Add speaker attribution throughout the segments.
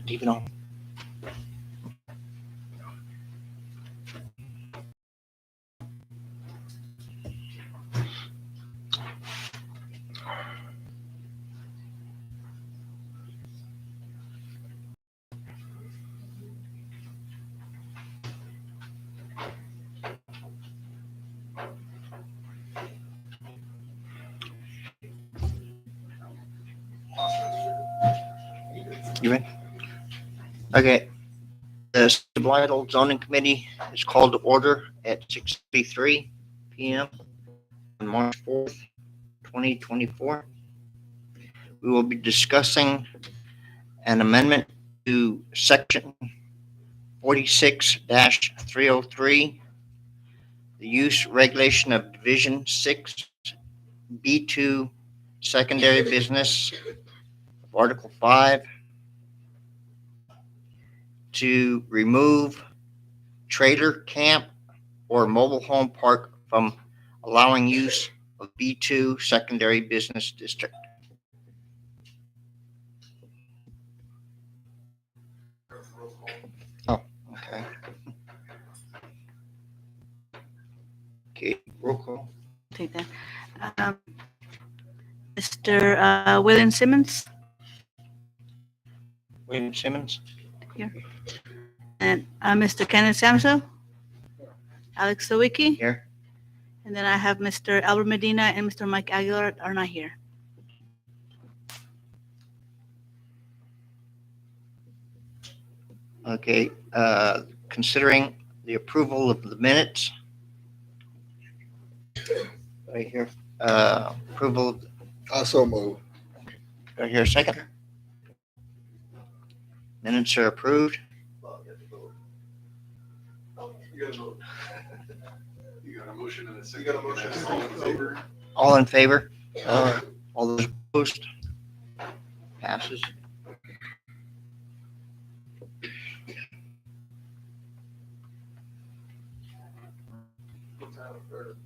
Speaker 1: Leave it on. You ready? Okay. The Subliminal Zoning Committee is called to order at 6:33 p.m. on March 4th, 2024. We will be discussing an amendment to Section 46-303, the use regulation of Division 6, B2, secondary business, of Article 5, to remove trailer camp or mobile home park from allowing use of B2 secondary business district. Oh, okay. Okay, roll call.
Speaker 2: Take that. Mr. William Simmons
Speaker 1: William Simmons.
Speaker 2: and Mr. Kenneth Samso, Alex Sawicki,
Speaker 1: Here.
Speaker 2: and then I have Mr. Albert Medina and Mr. Mike Aguilar are not here.
Speaker 1: Okay, considering the approval of the minutes. Right here. Approval,
Speaker 3: Also move.
Speaker 1: right here, second. Minutes are approved.
Speaker 3: You got a vote. You got a motion and a second. You got a motion and a second. All in favor?
Speaker 1: All in favor? All those opposed? Passes.
Speaker 3: What time, or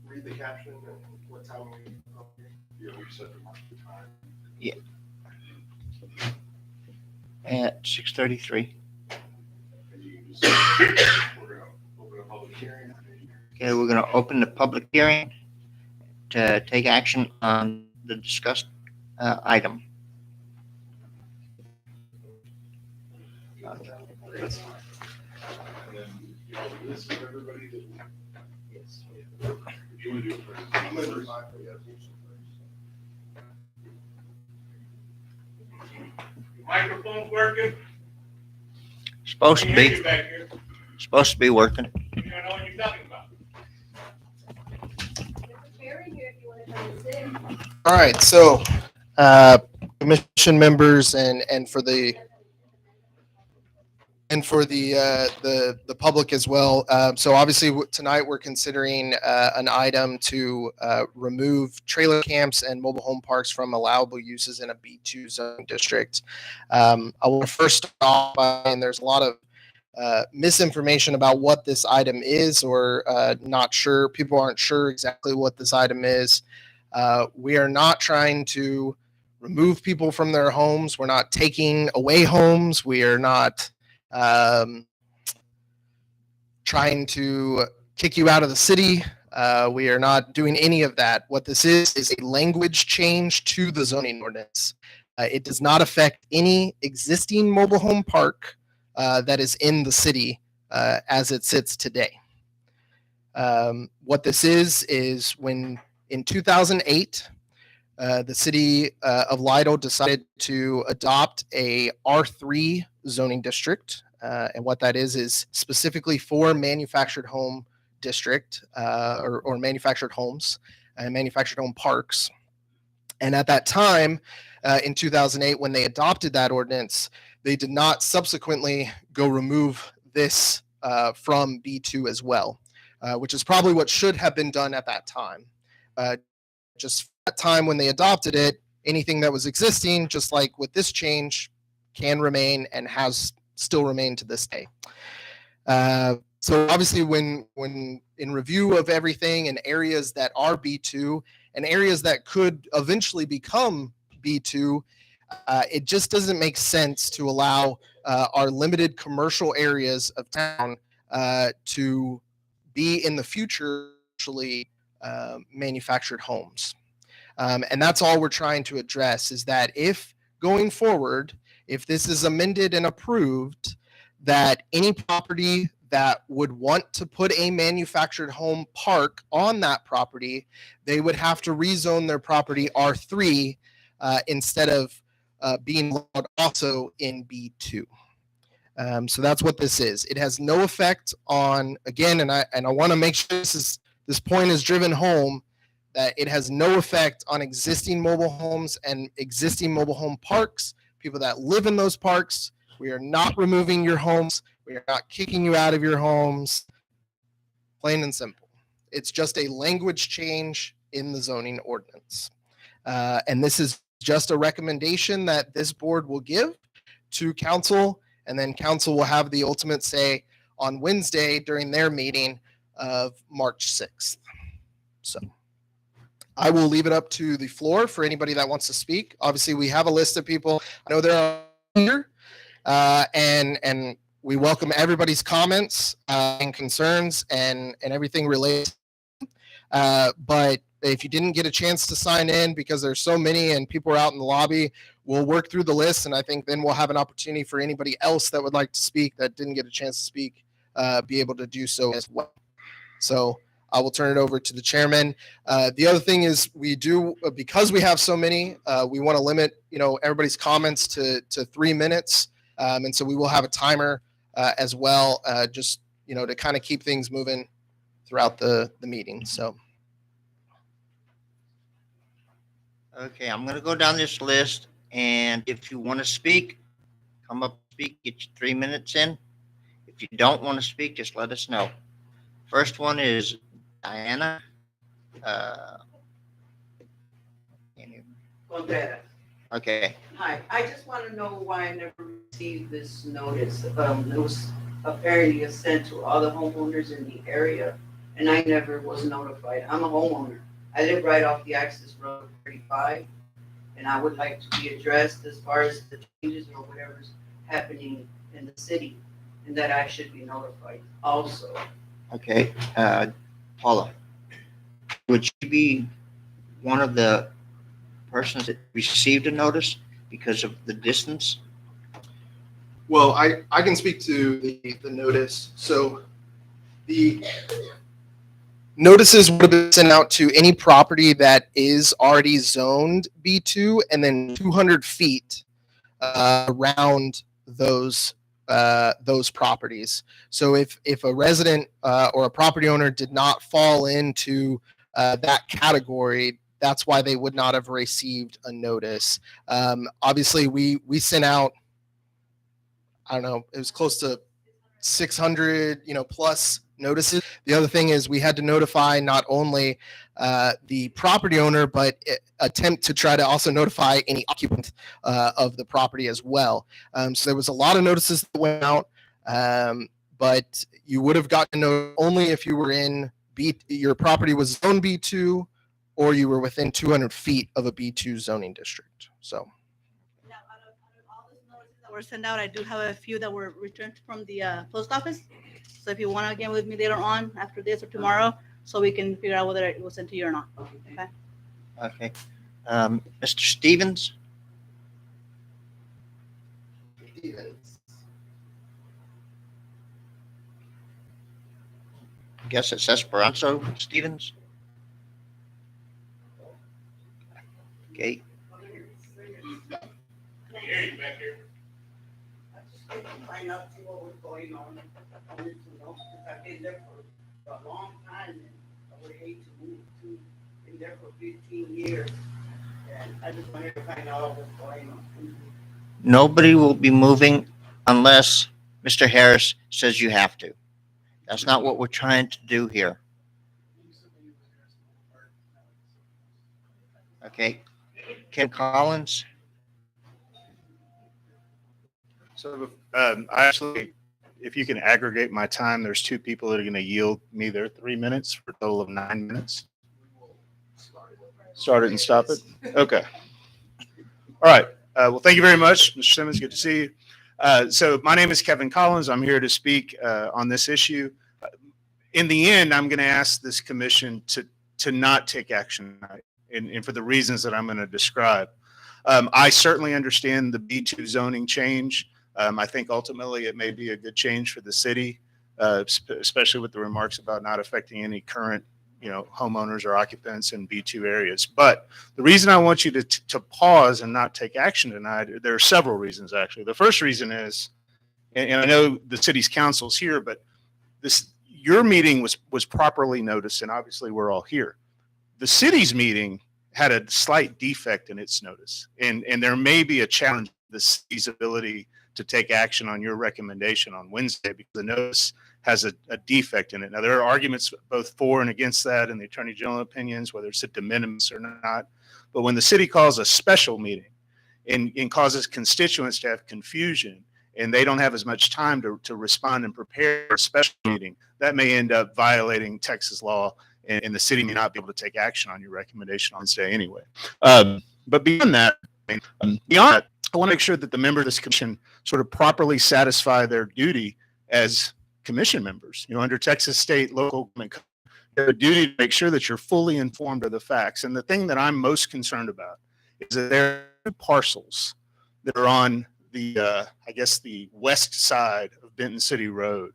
Speaker 3: read the caption and what time we. Yeah, we set the time.
Speaker 1: At 6:33.
Speaker 3: And you can just, we're gonna open a public hearing.
Speaker 1: Okay, we're gonna open the public hearing to take action on the discussed item.
Speaker 3: And then, you know, this for everybody that. Yes. If you want to do it first. I'm gonna do mine for you.
Speaker 4: Microphone's working?
Speaker 1: Supposed to
Speaker 4: Can you hear
Speaker 1: be,
Speaker 4: you back here?
Speaker 1: supposed to be working.
Speaker 4: You don't know what you're talking about.
Speaker 5: All right, so commission members and for the public as well. So obviously tonight we're considering an item to remove trailer camps and mobile home parks from allowable uses in a B2 zoning district. I want to first start off by, and there's a lot of misinformation about what this item is, or not sure. People aren't sure exactly what this item is. We are not trying to remove people from their homes. We're not taking away homes. We are not trying to kick you out of the city. We are not doing any of that. What this is a language change to the zoning ordinance. It does not affect any existing mobile home park that is in the city as it sits today. What this is when in 2008, the city of Lido decided to adopt a R3 zoning district. And what that is specifically for manufactured home district or manufactured homes and manufactured home parks. And at that time, in 2008, when they adopted that ordinance, they did not subsequently go remove this from B2 as well, which is probably what should have been done at that time. just at the time when they adopted it, anything that was existing, just like with this change, can remain and has still remained to this day. So obviously when in review of everything and areas that are B2 and areas that could eventually become B2, it just doesn't make sense to allow our limited commercial areas of town to be in the future actually manufactured homes. And that's all we're trying to address, is that if going forward, if this is amended and approved, that any property that would want to put a manufactured home park on that property, they would have to rezone their property R3 instead of being allowed also in B2. So that's what this is. It has no effect on, again, and I want to make sure this point is driven home, that it has no effect on existing mobile homes and existing mobile home parks, people that live in those parks. We are not removing your homes. We are not kicking you out of your homes. Plain and simple. It's just a language change in the zoning ordinance. And this is just a recommendation that this board will give to council, and then council will have the ultimate say on Wednesday during their meeting of March 6th. So I will leave it up to the floor for anybody that wants to speak. Obviously, we have a list of people. I know they're here, and we welcome everybody's comments and concerns and everything related. But if you didn't get a chance to sign in because there's so many and people are out in the lobby, we'll work through the list, and I think then we'll have an opportunity for anybody else that would like to speak that didn't get a chance to speak, be able to do so as well. So I will turn it over to the chairman. The other thing is we do, because we have so many, we want to limit, everybody's comments to 3 minutes. And so we will have a timer as well, just, to kind of keep things moving throughout the meeting. So.
Speaker 1: Okay, I'm going to go down this list, and if you want to speak, come up, speak, get your 3 minutes in. If you don't want to speak, just let us know. First one is Diana.
Speaker 6: Contreras.
Speaker 1: Okay,
Speaker 6: Hi, I just want to know why I never received this notice. It was apparently sent to all the homeowners in the area, and I never was notified. I'm a homeowner. I live right off the access road 35, and I would like to be addressed as far as the changes or whatever's happening in the city, and that I should be notified also.
Speaker 1: okay. Paula, would you be one of the persons that received a notice because of the distance?
Speaker 5: Well, I can speak to the notice. So the notices would have been sent out to any property that is already zoned B2 and then 200 feet around those properties. So if a resident or a property owner did not fall into that category, that's why they would not have received a notice. Obviously, we sent out, I don't know, it was close to 600, plus notices. The other thing is we had to notify not only the property owner, but attempt to try to also notify any occupant of the property as well. So there was a lot of notices that went out, but you would have gotten to know only if you were in your property was zone B2 or you were within 200 feet of a B2 zoning district. So.
Speaker 2: Now, out of all those notices that were sent out, I do have a few that were returned from the post office. So if you want to get with me later on after this or tomorrow, so we can figure out whether it was sent to you or not. Okay.
Speaker 1: Okay. Mr. Stevens? I guess it's Esperanza Stevens. Okay.
Speaker 4: We hear you back here.
Speaker 6: I just need to find out see what was going on. I need to know, because I've been there for a long time, and I would hate to move to, been there for 15 years. And I just wanted to find out what's going on.
Speaker 1: Nobody will be moving unless Mr. Harris says you have to. That's not what we're trying to do here. Okay. Ken Collins,
Speaker 7: So, I actually, if you can aggregate my time, there's two people that are going to yield me their 3 minutes for a total of 9 minutes. Start it and stop it? Okay. All right. Well, thank you very much, Mr. Simmons. Good to see you. So my name is Kevin Collins. I'm here to speak on this issue. In the end, I'm going to ask this commission to not take action tonight, and for the reasons that I'm going to describe. I certainly understand the B2 zoning change. I think ultimately it may be a good change for the city, especially with the remarks about not affecting any current, homeowners or occupants in B2 areas. But the reason I want you to pause and not take action tonight, there are several reasons actually. The first reason is, and I know the city's council's here, but your meeting was properly noticed, and obviously we're all here. The city's meeting had a slight defect in its notice, and there may be a challenge to the city's ability to take action on your recommendation on Wednesday because the notice has a defect in it. Now, there are arguments both for and against that in the Attorney General opinions, whether it's a de minimis or not. But when the city calls a special meeting and causes constituents to have confusion, and they don't have as much time to respond and prepare for a special meeting, that may end up violating Texas law, and the city may not be able to take action on your recommendation on Wednesday anyway. But beyond that, I want to make sure that the members of this commission sort of properly satisfy their duty as commission members. Under Texas state, local government code, they have a duty to make sure that you're fully informed of the facts. And the thing that I'm most concerned about is that there are parcels that are on the west side of Benton City Road.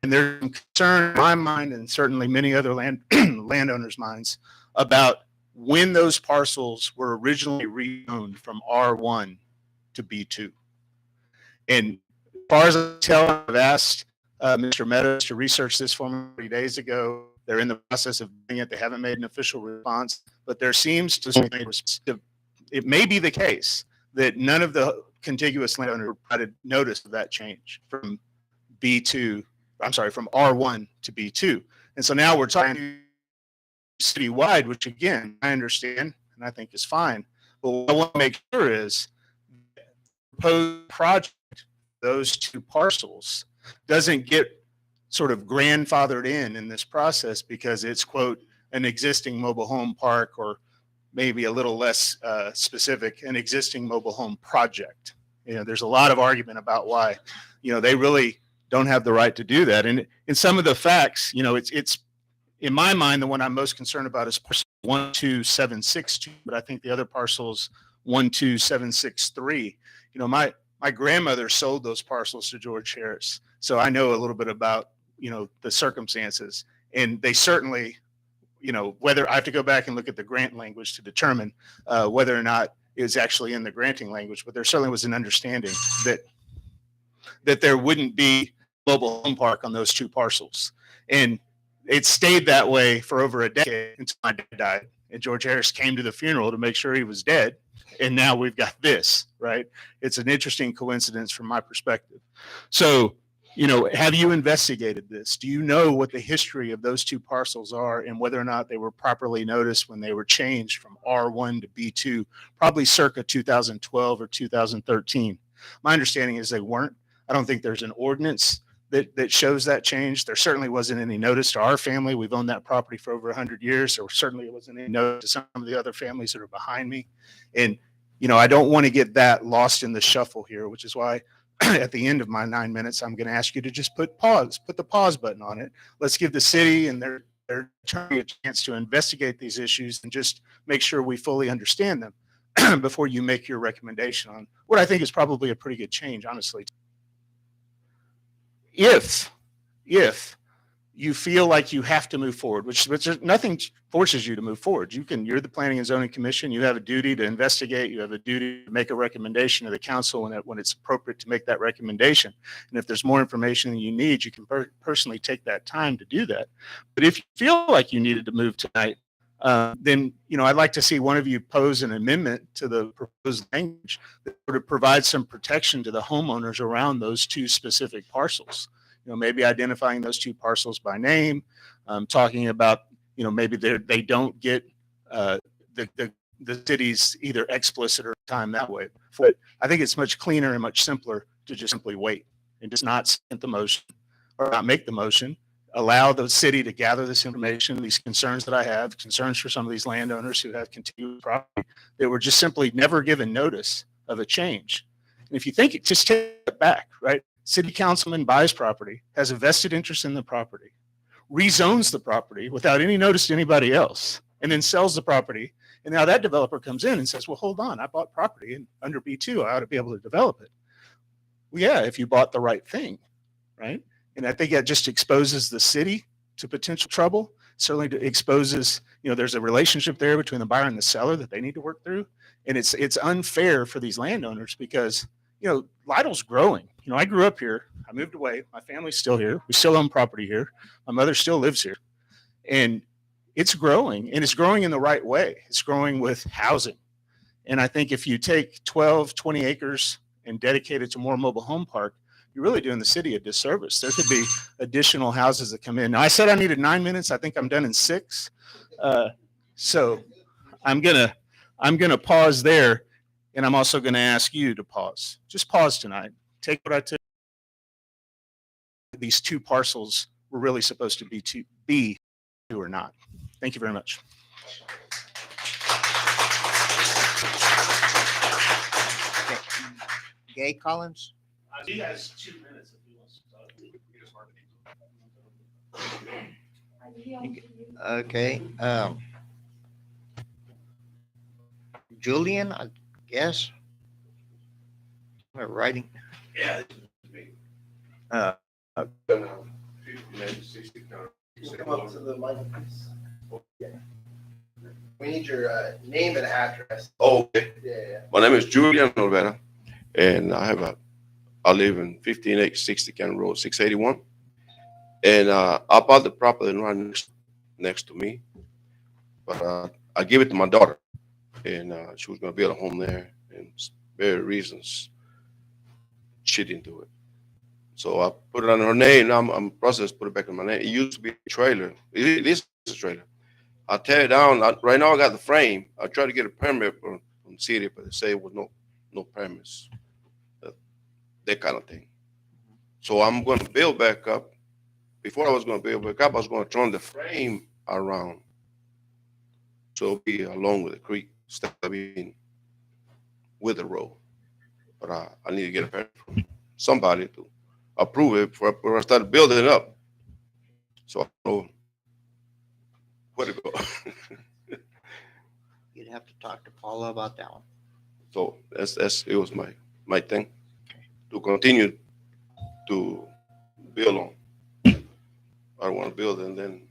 Speaker 7: And there's concern in my mind, and certainly many other landowners' minds, about when those parcels were originally rezoned from R1 to B2. And as far as I can tell, I've asked Mr. Meadows to research this for me 3 days ago. They're in the process of doing it. They haven't made an official response, but there seems to be, it may be the case that none of the contiguous landowners provided notice of that change from from R1 to B2. And so now we're talking citywide, which again, I understand and I think is fine. But what I want to make sure is the proposed project, those two parcels, doesn't get sort of grandfathered in this process because it's, quote, an existing mobile home park, or maybe a little less specific, an existing mobile home project. There's a lot of argument about why, they really don't have the right to do that. And in some of the facts, it's in my mind, the one I'm most concerned about is parcel 12762, but I think the other parcels 12763. My grandmother sold those parcels to George Harris, so I know a little bit about the circumstances, and they certainly, whether I have to go back and look at the grant language to determine whether or not it was actually in the granting language, but there certainly was an understanding that there wouldn't be mobile home park on those two parcels, and it stayed that way for over a decade until my dad died, and George Harris came to the funeral to make sure he was dead. And now we've got this, right? It's an interesting coincidence from my perspective. So, have you investigated this? Do you know what the history of those two parcels are and whether or not they were properly noticed when they were changed from R1 to B2, probably circa 2012 or 2013? My understanding is they weren't. I don't think there's an ordinance that shows that change. There certainly wasn't any notice to our family. We've owned that property for over 100 years. There certainly wasn't any notice to some of the other families that are behind me. And, I don't want to get that lost in the shuffle here, which is why at the end of my 9 minutes, I'm going to ask you to just put the pause button on it. Let's give the city and their attorney a chance to investigate these issues and just make sure we fully understand them before you make your recommendation on what I think is probably a pretty good change, honestly. If you feel like you have to move forward, which nothing forces you to move forward. You're the Planning and Zoning Commission. You have a duty to investigate. You have a duty to make a recommendation to the council when it's appropriate to make that recommendation. And if there's more information than you need, you can personally take that time to do that. But if you feel like you needed to move tonight, then, I'd like to see one of you pose an amendment to the proposed language that sort of provides some protection to the homeowners around those two specific parcels. Maybe identifying those two parcels by name, talking about, maybe they don't get the the city's either explicit or time that way. But I think it's much cleaner and much simpler to just simply wait and just not send the motion or not make the motion. Allow the city to gather this information, these concerns that I have, concerns for some of these landowners who have continued property that were just simply never given notice of a change. And if you think it, just take it back, right? City councilman buys property, has a vested interest in the property, rezones the property without any notice to anybody else, and then sells the property. And now that developer comes in and says, well, hold on, I bought property and under B2, I ought to be able to develop it. Well, yeah, if you bought the right thing, right? And I think that just exposes the city to potential trouble. Certainly exposes, there's a relationship there between the buyer and the seller that they need to work through. And it's unfair for these landowners because, Lytle's growing. I grew up here. I moved away. My family's still here. We still own property here. My mother still lives here. And it's growing, and it's growing in the right way. It's growing with housing. And I think if you take 12, 20 acres and dedicate it to more mobile home park, you're really doing the city a disservice. There could be additional houses that come in. Now, I said I needed 9 minutes. I think I'm done in 6. So I'm gonna pause there, and I'm also gonna ask you to pause. Just pause tonight. Take what I took. These 2 parcels were really supposed to be 2 or not. Thank you very much.
Speaker 1: Gay Collins?
Speaker 7: He has 2 minutes if he wants to talk.
Speaker 1: Okay. Julian, I guess. Am I writing?
Speaker 3: Yeah.
Speaker 1: Uh,
Speaker 3: Come up to the mic, please. We need your name and address.
Speaker 8: Okay.
Speaker 3: Yeah.
Speaker 8: My name is Julian Olvera, and I live in 1560 Cannon Road, 681. And I bought the property right next to me, but I gave it to my daughter, and she was going to build a home there, and various reasons she didn't do it. So I put it under her name. Now I'm in the process to put it back in my name. It used to be a trailer. It is a trailer. I tear it down. Right now I got the frame. I tried to get a permit from the city, but they say it was no permits, that kind of thing. So I'm going to build back up. Before I was going to build back up, I was going to turn the frame around, so it'll be along with the creek, instead of being with the road. But I need to get a permit from somebody to approve it before I start building it up. So I don't know where to go.
Speaker 1: You'd have to talk to Paula about that one.
Speaker 8: So it was my thing to continue to build on. I don't want to build and then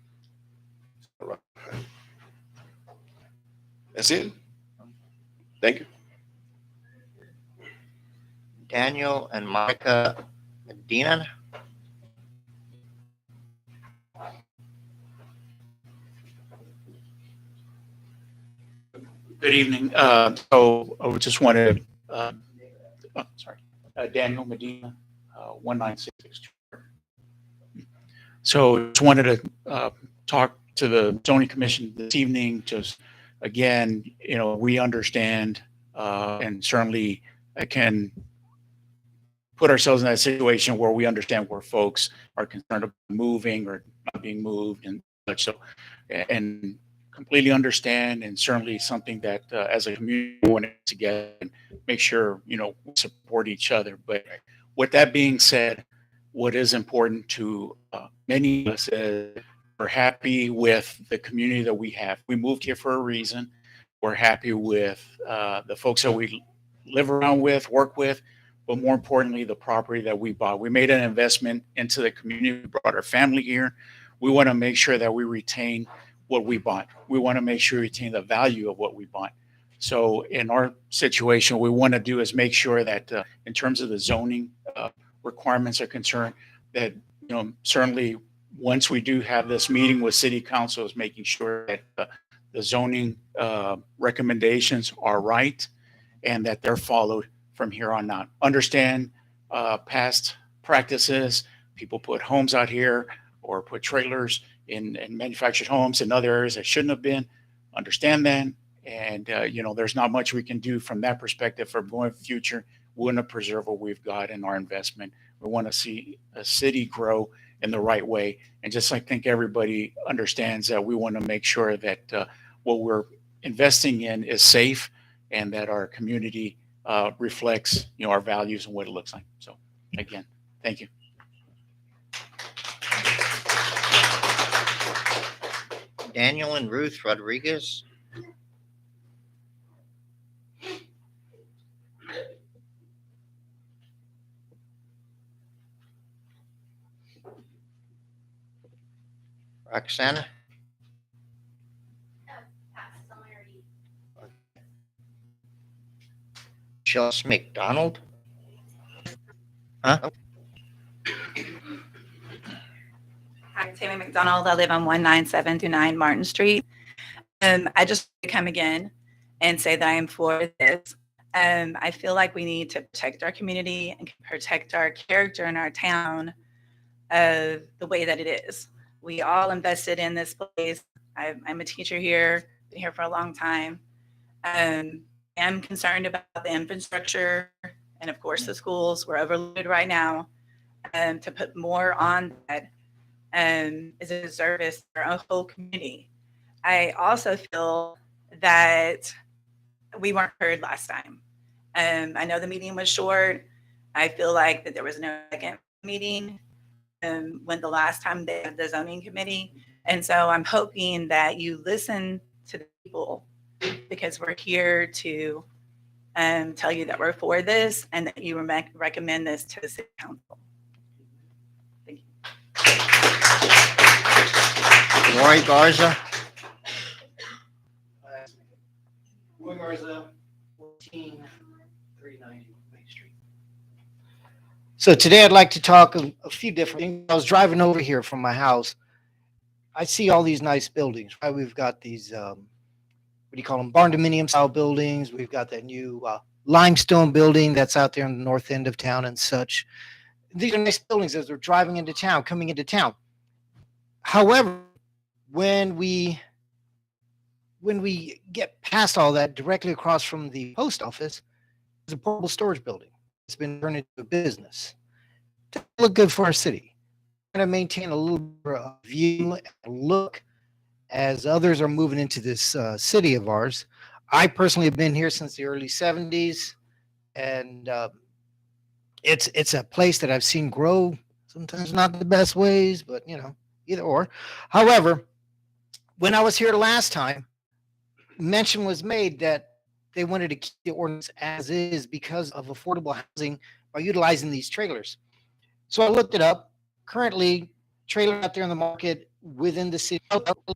Speaker 8: that's it. Thank you.
Speaker 1: Daniel and Monica Medina.
Speaker 9: Good evening. So I just wanted, Daniel Medina, 19662. So just wanted to talk to the zoning commission this evening. Just again, we understand, and certainly I can put ourselves in that situation where we understand where folks are concerned about moving or not being moved and such. So, and completely understand, and certainly something that as a community we want to get and make sure we support each other. But with that being said, what is important to many of us is we're happy with the community that we have. We moved here for a reason. We're happy with the folks that we live around with, work with, but more importantly, the property that we bought. We made an investment into the community. We brought our family here. We want to make sure that we retain what we bought. We want to make sure we retain the value of what we bought. So in our situation, what we want to do is make sure that in terms of the zoning requirements are concerned, that certainly once we do have this meeting with city council, is making sure that the zoning recommendations are right and that they're followed from here on out. Understand past practices. People put homes out here or put trailers in manufactured homes in other areas that shouldn't have been. Understand that And, there's not much we can do from that perspective for going future. We want to preserve what we've got in our investment. We want to see a city grow in the right way. And just I think everybody understands that we want to make sure that what we're investing in is safe and that our community reflects, our values and what it looks like. So again, thank you.
Speaker 1: Daniel and Ruth Rodriguez. Roxana. Chelsea McDonald. Huh?
Speaker 10: Hi, I'm Tammy McDonald. I live on 19729 Martin Street. I just want to come again and say that I am for this. I feel like we need to protect our community and protect our character in our town of the way that it is. We all invested in this place. I'm a teacher here, been here for a long time. I'm concerned about the infrastructure and of course the schools. We're overloaded right now. To put more on that is a service for our whole community. I also feel that we weren't heard last time. I know the meeting was short. I feel like that there was no second meeting when the last time they had the zoning committee. And so I'm hoping that you listen to the people because we're here to tell you that we're for this and that you recommend this to the city council. Thank you.
Speaker 1: Roy Garza.
Speaker 11: Roy Garza, 14390 Main Street. So today I'd like to talk a few different things. I was driving over here from my house. I see all these nice buildings, right? We've got these, what do you call them? Barn dominium style buildings. We've got that new limestone building that's out there in the north end of town and such. These are nice buildings as we're driving into town, coming into town. However, when we get past all that, directly across from the post office, there's a portable storage building. It's been turned into a business. Doesn't look good for our city. We're going to maintain a little bit of view and look as others are moving into this city of ours. I personally have been here since the early 70s, and it's a place that I've seen grow, sometimes not the best ways, but either or. However, when I was here the last time, mention was made that they wanted to keep the ordinance as is because of affordable housing by utilizing these trailers. So I looked it up. Currently, trailer out there in the market within the city,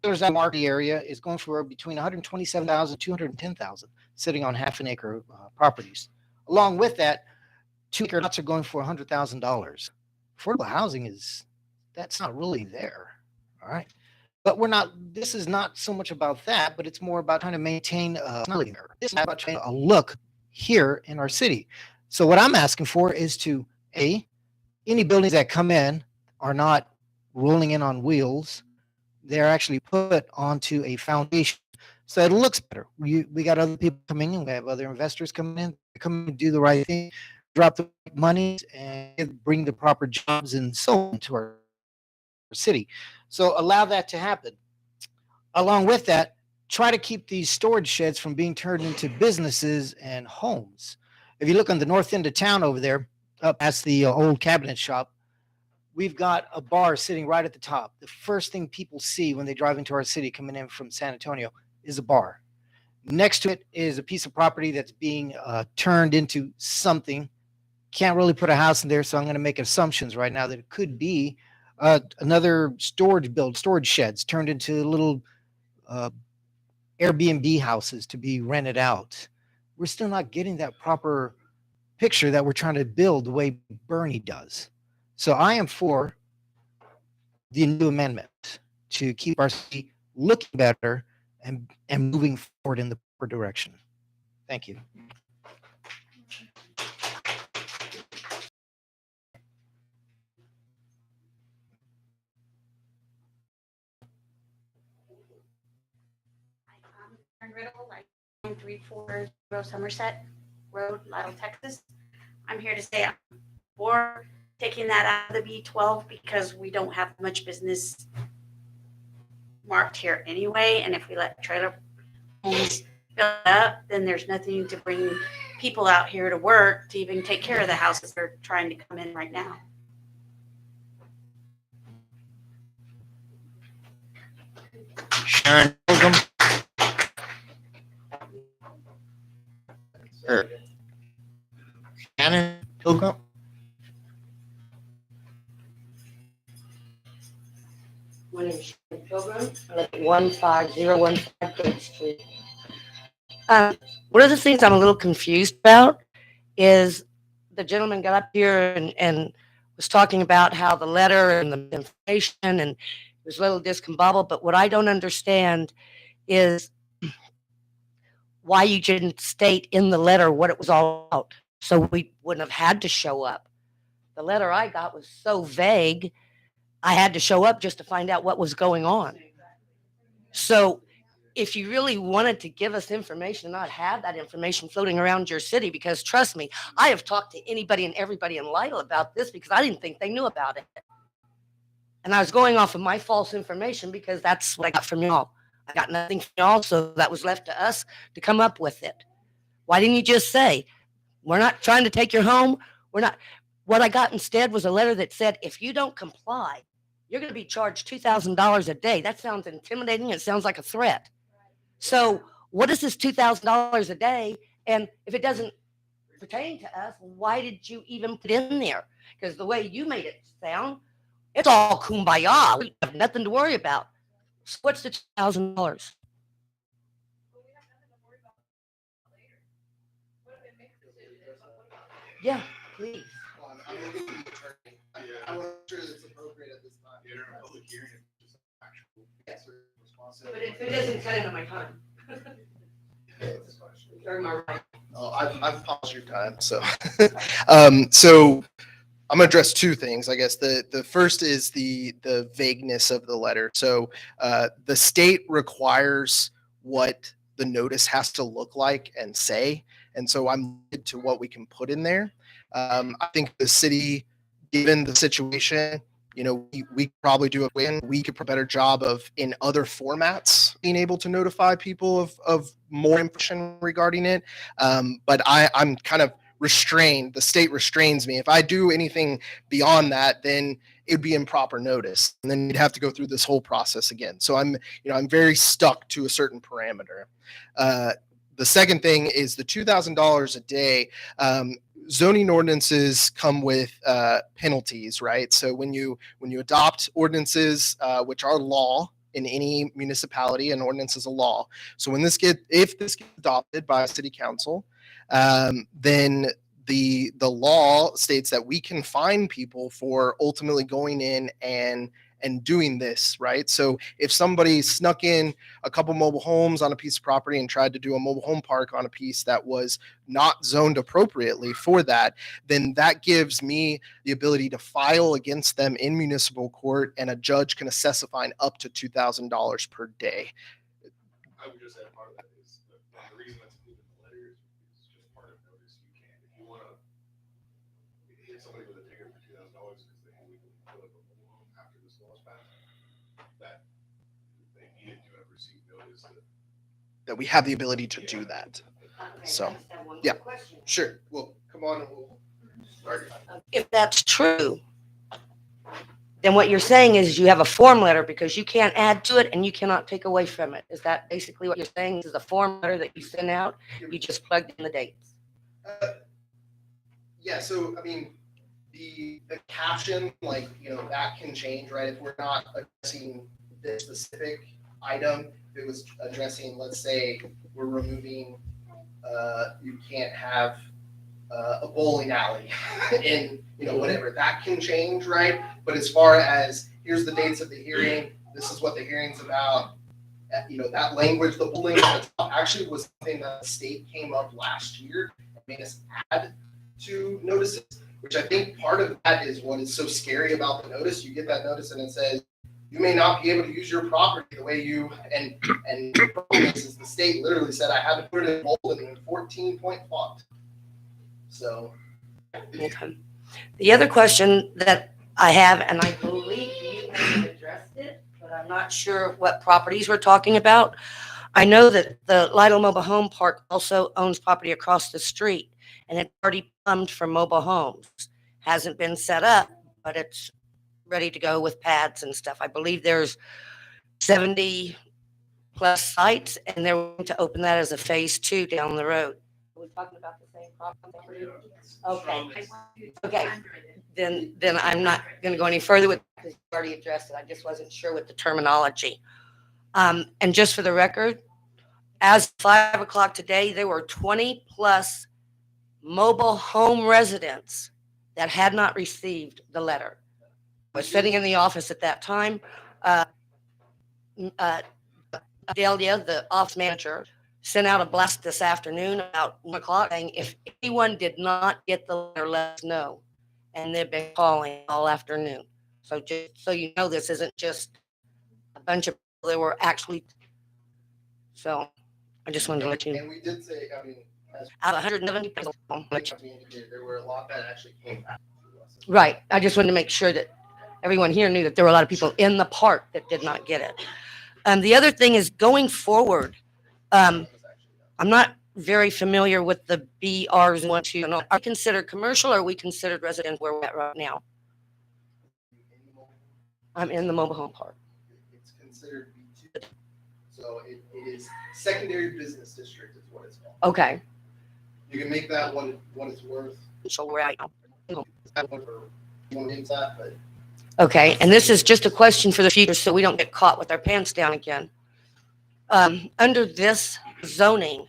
Speaker 11: there's that market area is going for between 127,000 and 210,000, sitting on half an acre properties. Along with that, 2 acre lots are going for $100,000. Affordable housing that's not really there. All right. But this is not so much about that, but it's more about trying to maintain this is about trying to look here in our city. So what I'm asking for is to, any buildings that come in are not rolling in on wheels. They're actually put onto a foundation. So it looks better. We got other people coming in. We have other investors coming in. They come and do the right thing, drop the money, and bring the proper jobs and so on to our city. So allow that to happen. Along with that, try to keep these storage sheds from being turned into businesses and homes. If you look on the north end of town over there, up past the old cabinet shop, we've got a bar sitting right at the top. The first thing people see when they drive into our city coming in from San Antonio is a bar. Next to it is a piece of property that's being turned into something. Can't really put a house in there, so I'm going to make assumptions right now that it could be another storage sheds turned into little Airbnb houses to be rented out. We're still not getting that proper picture that we're trying to build the way Bernie does. So I am for the new amendment to keep our city looking better and moving forward in the proper direction. Thank you.
Speaker 12: 1334 Somerset Road, Lytle, Texas. I'm here to say I'm for taking that out of the B12 because we don't have much business marked here anyway. And if we let trailer homes fill up, then there's nothing to bring people out here to work to even take care of the houses they're trying to come in right now.
Speaker 1: Sharon Pilgrim. Or Shannon Pilgrim.
Speaker 13: My name is Sharon Pilgrim. I live at 15015 Gate Street. One of the things I'm a little confused about is the gentleman got up here and was talking about how the letter and the information and it was a little discombobulated. But what I don't understand is why you didn't state in the letter what it was all about, so we wouldn't have had to show up. The letter I got was so vague, I had to show up just to find out what was going on. So if you really wanted to give us information and not have that information floating around your city, because trust me, I have talked to anybody and everybody in Lytle about this because I didn't think they knew about it. And I was going off of my false information because that's what I got from y'all. I got nothing from y'all, so that was left to us to come up with it. Why didn't you just say, we're not trying to take your home? We're not. What I got instead was a letter that said, if you don't comply, you're going to be charged $2,000 a day. That sounds intimidating. It sounds like a threat. So what is this $2,000 a day? And if it doesn't pertain to us, why did you even put it in there? Because the way you made it sound, it's all kumbaya. We have nothing to worry about. So what's the $2,000? Yeah, please.
Speaker 5: I want to make sure it's appropriate at this time.
Speaker 13: But if it doesn't cut into my time. Or my right.
Speaker 5: Oh, I've paused your time, so so I'm gonna address two things. I guess the first is the vagueness of the letter. So the state requires what the notice has to look like and say, and so I'm limited to what we can put in there. I think the city, given the situation, you know, we could probably do it when we could put a better job of in other formats being able to notify people of more information regarding it. But I'm kind of restrained. The state restrains me. If I do anything beyond that, then it'd be improper notice, and then you'd have to go through this whole process again. So I'm very stuck to a certain parameter. The second thing is the $2,000 a day. Zoning ordinances come with penalties, right? So when you adopt ordinances, which are law in any municipality, an ordinance is a law. So when if this gets adopted by a city council, then the law states that we can fine people for ultimately going in and doing this, right? So if somebody snuck in a couple mobile homes on a piece of property and tried to do a mobile home park on a piece that was not zoned appropriately for that, then that gives me the ability to file against them in municipal court, and a judge can assess a fine up to $2,000 per day.
Speaker 3: I would just add part of that is the reason that's included in the letter is just part of notice. You can, if you want to hit somebody with a ticket for $2,000 because they illegally put up a mobile home after this law is passed, that they needed to have received notice
Speaker 5: That we have the ability to do that. So,
Speaker 13: I just have one
Speaker 5: yeah.
Speaker 13: question.
Speaker 5: Sure. Well, come on and we'll start.
Speaker 13: If that's true, then what you're saying is you have a form letter because you can't add to it and you cannot take away from it. Is that basically what you're saying? This is a form letter that you send out, you just plugged in the dates?
Speaker 5: Yeah, so I mean, the caption, like, you know, that can change, right? If we're not addressing this specific item, if it was addressing, let's say, we're removing, you can't have a bowling alley in, you know, whatever, that can change, right? But as far as here's the dates of the hearing, this is what the hearing's about, you know, that language, the bowling actually was something that the state came up last year and made us add to notices, which I think part of that is what is so scary about the notice. You get that notice and it says, you may not be able to use your property the way you, and the problem is the state literally said I had to put it in bold and in 14-point font. So.
Speaker 13: Okay. The other question that I have, and I believe you have addressed it, but I'm not sure what properties we're talking about. I know that the Lytle Mobile Home Park also owns property across the street, and it's already plumbed for mobile homes. Hasn't been set up, but it's ready to go with pads and stuff. I believe there's 70 plus sites, and they're going to open that as a phase 2 down the road. Are we talking about the same property? Okay. Okay. Then I'm not going to go any further with, because you already addressed it. I just wasn't sure with the terminology. And just for the record, as of 5 o'clock today, there were 20 plus mobile home residents that had not received the letter. I was sitting in the office at that time. Delia, the office manager, sent out a blast this afternoon about 1 o'clock saying if anyone did not get the letter, let us know. And they've been calling all afternoon. So just so you know, this isn't just a bunch of people that were actually. So I just wanted to let you know.
Speaker 5: And we did say, I mean, as
Speaker 13: Out of 170 people.
Speaker 5: we indicated, there were a lot that actually came back to us.
Speaker 13: Right. I just wanted to make sure that everyone here knew that there were a lot of people in the park that did not get it. The other thing is going forward, I'm not very familiar with the BRs and what to know. Are we considered commercial or are we considered residential where we're at right now? I'm in the mobile home park.
Speaker 5: It's considered B2. So it is secondary business district is what it's called.
Speaker 13: Okay.
Speaker 5: You can make that what it's worth.
Speaker 13: So we're at.
Speaker 5: Whatever you want to name that, but
Speaker 13: Okay. And this is just a question for the future so we don't get caught with our pants down again. Under this zoning,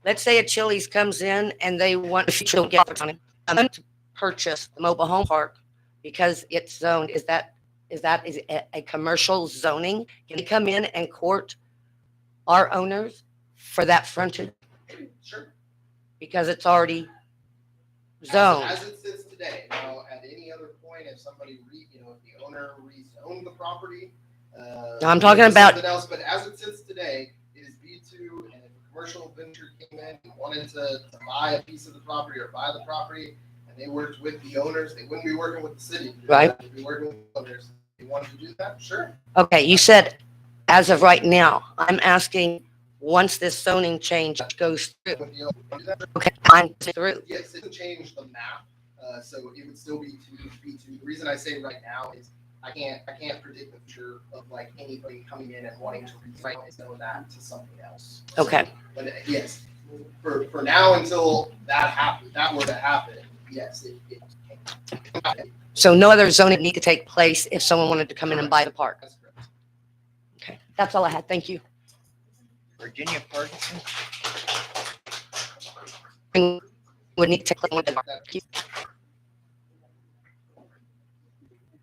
Speaker 13: let's say a Chili's comes in and they want to purchase the mobile home park because it's zoned. Is that a commercial zoning? Can they come in and court our owners for that frontage
Speaker 5: sure.
Speaker 13: because it's already zoned?
Speaker 5: As it sits today, now at any other point, if somebody if the owner rezoned the property.
Speaker 13: No, I'm talking about-
Speaker 5: something else, but as it sits today, it is B2, and if a commercial venture came in and wanted to buy a piece of the property or buy the property, and they worked with the owners, they wouldn't be working with the city.
Speaker 13: Right.
Speaker 5: They'd be working with the owners. If they wanted to do that, sure.
Speaker 13: Okay, you said as of right now. I'm asking once this zoning change goes through.
Speaker 5: With the owner, do that.
Speaker 13: Okay, I'm through.
Speaker 5: Yes, it can change the map, so it would still be B2. The reason I say right now is I can't predict the future of like anybody coming in and wanting to rezone that to something else. So,
Speaker 13: Okay.
Speaker 5: but yes, for now until that were to happen, yes, it
Speaker 13: So no other zoning need to take place if someone wanted to come in and buy the park.
Speaker 5: that's correct.
Speaker 13: Okay, that's all I had. Thank you.
Speaker 1: Virginia Ferguson.
Speaker 13: Would need to take place with the park. Thank you.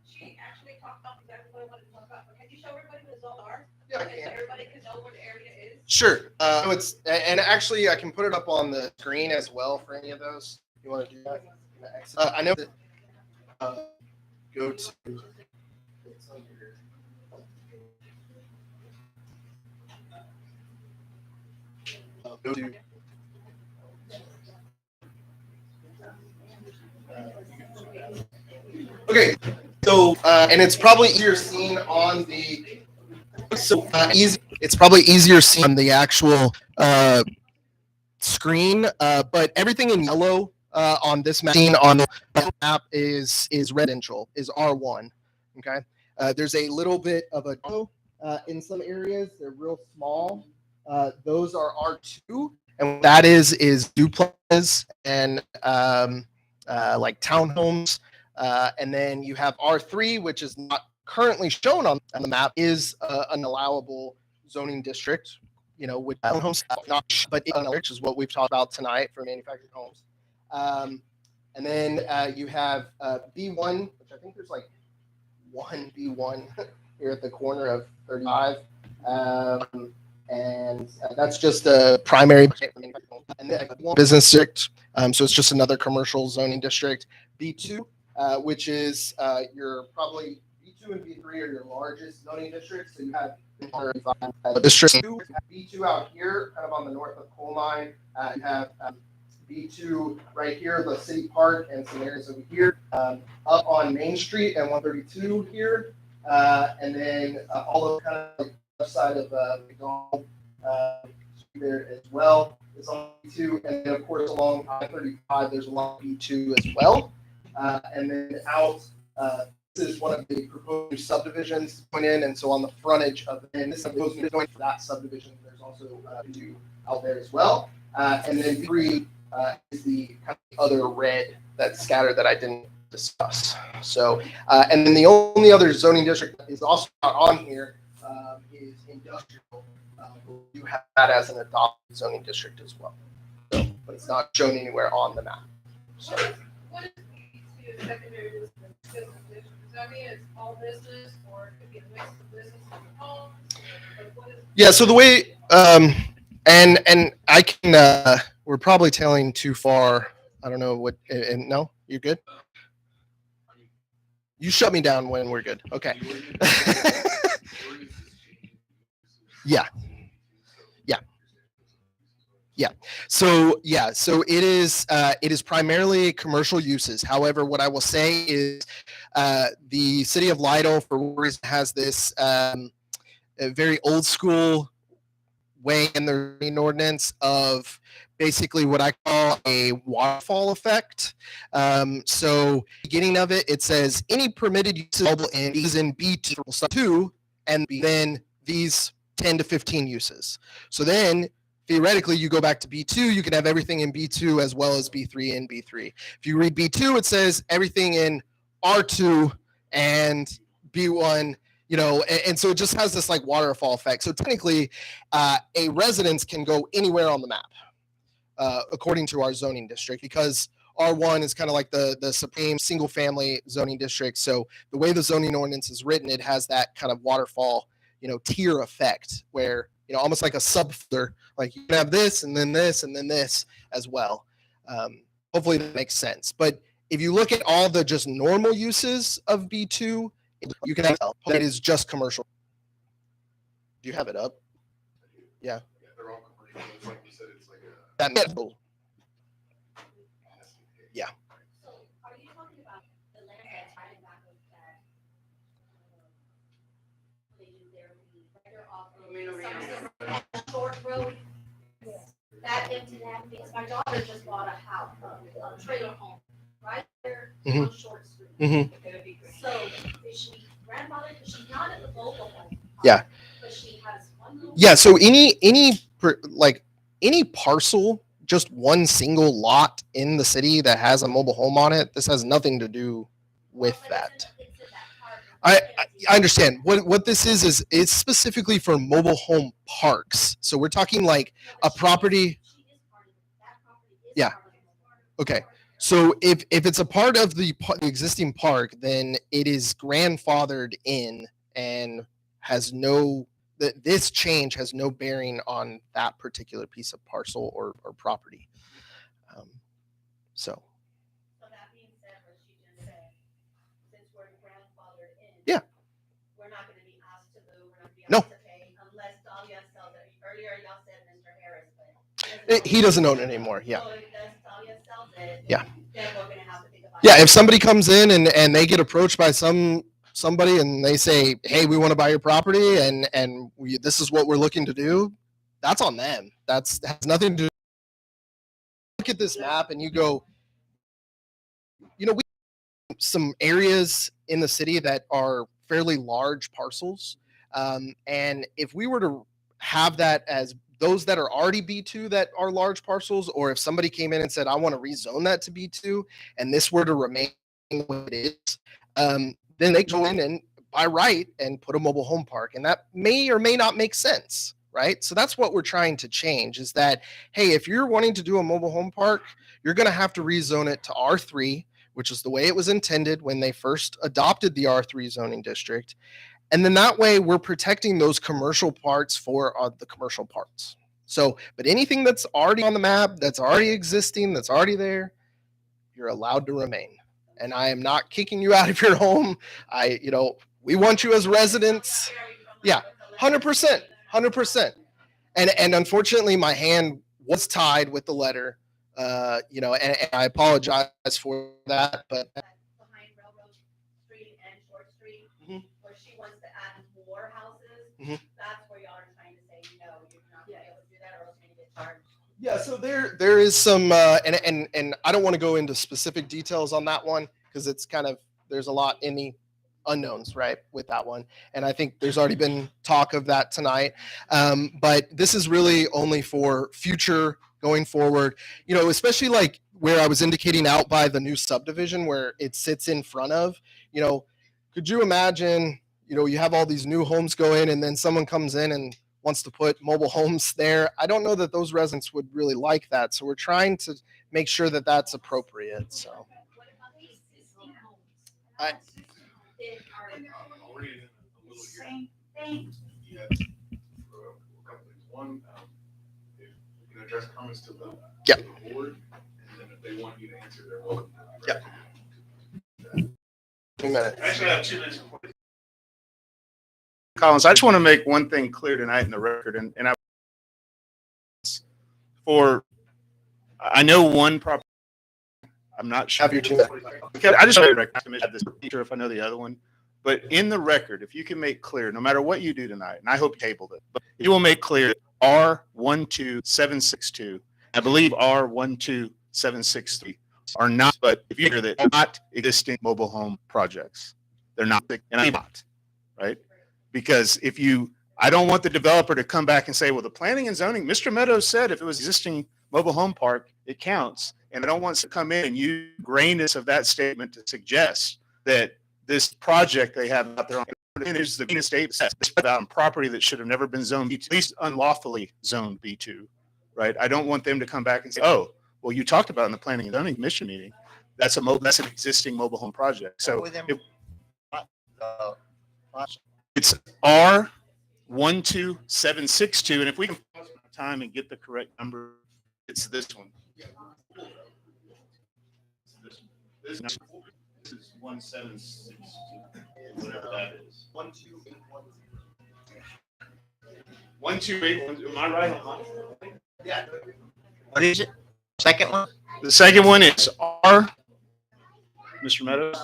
Speaker 2: She actually talked about exactly what I wanted to talk about, but can you show everybody what the zones are?
Speaker 5: Yeah, I
Speaker 2: So
Speaker 5: can.
Speaker 2: everybody can know where the area is.
Speaker 5: Sure. And actually, I can put it up on the screen as well for any of those. You want to do that? I know that. Go to. Go to. Okay. So, and it's probably easier seen on the. So easy. It's probably easier seen on the actual screen, but everything in yellow on this map, on the map is residential, is R1. Okay. There's a little bit of a in some areas. They're real small. Those are R2, and what that is duplexes and like townhomes. And then you have R3, which is not currently shown on the map, is an allowable zoning district, with townhomes, but which is what we've talked about tonight for manufactured homes. And then you have B1, which I think there's like one B1 here at the corner of 35. And that's just a primary and then business district. So it's just another commercial zoning district. B2, which is your probably B2 B2 and B3 are your largest zoning districts. So you have District 2, B2 out here, kind of on the north of Coal Mine. You have B2 right here, the city park, and some areas over here. Up on Main Street and 132 here. And then all of kind of the left side of McDonald there as well. It's on B2. And then, of course, along I-35, there's a lot of B2 as well. And then out, this is one of the proposed subdivisions going in. And so on the frontage of and this proposed is going for that subdivision. There's also B2 out there as well. And then B3 is the kind of other red that's scattered that I didn't discuss. So, and then the only other zoning district that is also not on here is industrial. You have that as an adopted zoning district as well. So, but it's not shown anywhere on the map. So.
Speaker 14: What is B2 secondary business district? Does that mean it's all business, or it could be a mix of business and homes? Like, what is?
Speaker 5: Yeah. So the way, and I can, we're probably telling too far. I don't know what. And no, you're good. You shut me down when we're good. Okay. Yeah. So it is primarily commercial uses. However, what I will say is the city of Lytle, for whatever reason, has this a very old school way in their ordinance of basically what I call a waterfall effect. So beginning of it, it says any permitted uses is in B2 and then these 10 to 15 uses. So then theoretically, you go back to B2, you can have everything in B2 as well as B3 and B3. If you read B2, it says everything in R2 and B1, and so it just has this like waterfall effect. So technically, a residence can go anywhere on the map, according to our zoning district, because R1 is kind of like the supreme single family zoning district. So the way the zoning ordinance is written, it has that kind of waterfall, tier effect where, almost like a subfolder, like you can have this and then this and then this as well. Hopefully that makes sense. But if you look at all the just normal uses of B2, you can have it is just commercial. Do you have it up? Yeah.
Speaker 3: Yeah, they're all commercial. It's like you said, it's like a.
Speaker 5: Yeah.
Speaker 12: So are you talking about the land that's right in back of that? They do their right off of Short Road? That into that, because my daughter just bought a house, a trailer home, right there on Short Street. So is she grandmother, because she's not at the local home?
Speaker 5: Yeah.
Speaker 12: But she has one little.
Speaker 5: Yeah. So any parcel, just one single lot in the city that has a mobile home on it, this has nothing to do with that. I understand. What this is it's specifically for mobile home parks. So we're talking like a property. Yeah. Okay. So if it's a part of the existing park, then it is grandfathered in and has this change has no bearing on that particular piece of parcel or property. So
Speaker 12: that being said, what she just said, since we're grandfathered in.
Speaker 5: Yeah.
Speaker 12: We're not gonna be asked to move, we're not gonna be
Speaker 5: No.
Speaker 12: asked to pay unless Dahlia sells it. Earlier y'all said Mr. Harris, but.
Speaker 5: he doesn't own it anymore. Yeah.
Speaker 12: So if Dahlia sells it.
Speaker 5: Yeah.
Speaker 12: Then we're gonna have to think about.
Speaker 5: Yeah. If somebody comes in and they get approached by somebody and they say, hey, we want to buy your property and this is what we're looking to do, that's on them. That has nothing to do. Look at this map and you go, we have some areas in the city that are fairly large parcels. And if we were to have that as those that are already B2 that are large parcels, or if somebody came in and said, I want to rezone that to B2 and this were to remain what it is, then they go in and by right and put a mobile home park. And that may or may not make sense, right? So that's what we're trying to change is that, hey, if you're wanting to do a mobile home park, you're going to have to rezone it to R3, which is the way it was intended when they first adopted the R3 zoning district. And then that way we're protecting those commercial parts for the commercial parts. So, but anything that's already on the map, that's already existing, that's already there, you're allowed to remain. And I am not kicking you out of your home. We want you as residents. Yeah, 100%, 100%. And unfortunately, my hand was tied with the letter, you know, and I apologize for that, but
Speaker 12: Behind Railroad Street and Short Street,
Speaker 5: Mhm.
Speaker 12: where she wants to add more houses,
Speaker 5: Mhm.
Speaker 12: that's where y'all are trying to say, no, you're not gonna be able to do that, or else you're gonna get charged.
Speaker 5: yeah, so there is some, and I don't want to go into specific details on that one because it's kind of, there's a lot in the unknowns, right, with that one. And I think there's already been talk of that tonight. But this is really only for future going forward, you know, especially like where I was indicating out by the new subdivision where it sits in front of, you know, could you imagine, you know, you have all these new homes go in and then someone comes in and wants to put mobile homes there. I don't know that those residents would really like that. So we're trying to make sure that that's appropriate. So
Speaker 12: What about the existing homes?
Speaker 5: I-
Speaker 12: That are
Speaker 3: I'll read it a little here.
Speaker 12: same thing.
Speaker 3: Yeah, for a couple things. One, if you can address comments to the
Speaker 5: Yeah.
Speaker 3: to the board, and then if they want you to answer, they're welcome.
Speaker 5: Yeah. 2 minutes.
Speaker 4: Actually, I have 2 minutes before.
Speaker 7: Collins, I just want to make one thing clear tonight in the record, and I know one property. I'm not sure.
Speaker 5: Have your 2 minutes.
Speaker 7: Okay, I just want to recognize this. I'm not sure if I know the other one, but in the record, if you can make clear, no matter what you do tonight, and I hope you tabled it, but you will make clear R12762, I believe R12763 are not, but if you hear that, not existing mobile home projects. They're not, and I'm not, right? Because if you, I don't want the developer to come back and say, well, the planning and zoning, Mr. Meadows said if it was existing mobile home park, it counts. And I don't want to come in and use grayness of that statement to suggest that this project they have out there on is the state on property that should have never been zoned B2, at least unlawfully zoned B2, right? I don't want them to come back and say, oh, well, you talked about in the planning and zoning commission meeting, that's an existing mobile home project. So
Speaker 1: With them,
Speaker 7: if
Speaker 1: lots
Speaker 7: it's R12762, and if we can pause my time and get the correct number, it's this one. This is 1762, whatever that is. 1281. Am I right on that?
Speaker 1: Yeah. What is it? Second one?
Speaker 7: The second one is R. Mr. Meadows.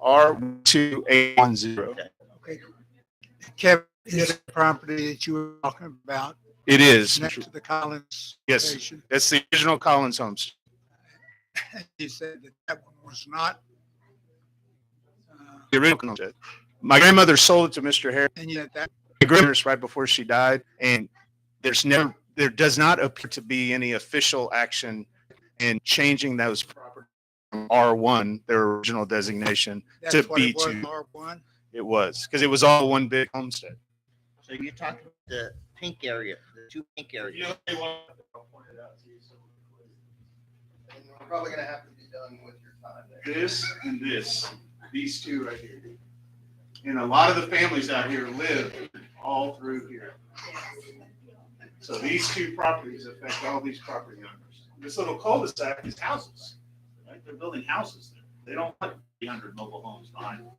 Speaker 7: R12810.
Speaker 15: Okay. Kevin, is the property that you were talking about
Speaker 7: It is.
Speaker 15: next to the Collins
Speaker 7: Yes,
Speaker 15: station?
Speaker 7: that's the original Collins Homes.
Speaker 15: You said that that one was not.
Speaker 7: The original Collins. My grandmother sold it to Mr. Harris.
Speaker 15: And yet that,
Speaker 7: My grandmother's right before she died, and there does not appear to be any official action in changing those properties from R1, their original designation, to
Speaker 15: that's what it was,
Speaker 7: B2.
Speaker 15: R1.
Speaker 7: It was, because it was all one big homestead.
Speaker 1: So you're talking about the pink area, the two pink areas.
Speaker 5: We're probably going to have to be done with your time there.
Speaker 7: This and this, these two right here. And a lot of the families out here live all through here. So these two properties affect all these property owners. This little cul-de-sac is houses, right? They're building houses there. They don't want 300 mobile homes behind them.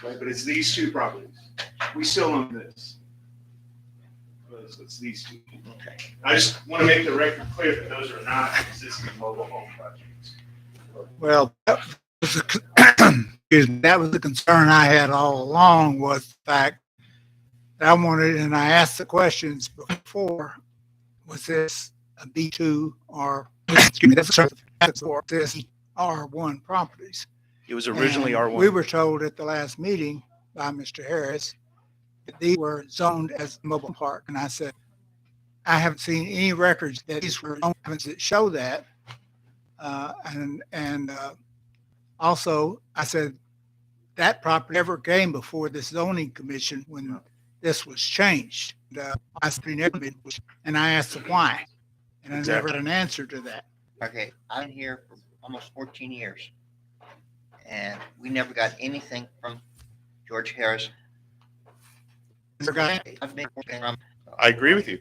Speaker 7: Right, but it's these two properties. We still own this. So it's these two.
Speaker 1: Okay.
Speaker 7: I just want to make the record clear that those are not existing mobile home projects.
Speaker 15: Well, that was excuse me, that was the concern I had all along, was the fact that I wanted, and I asked the questions before, was this a B2 or, excuse me, that's for this R1 properties?
Speaker 7: It was originally
Speaker 15: And
Speaker 7: R1.
Speaker 15: we were told at the last meeting by Mr. Harris that these were zoned as mobile park. And I said, I haven't seen any records that these were zoned that show that. Also, I said, that property never came before this zoning commission when this was changed. I said, and I asked them why. And I never
Speaker 7: Exactly.
Speaker 15: got an answer to that.
Speaker 1: Okay, I've been here for almost 14 years. And we never got anything from George Harris.
Speaker 15: Never got
Speaker 1: I've been from,
Speaker 7: I agree with you.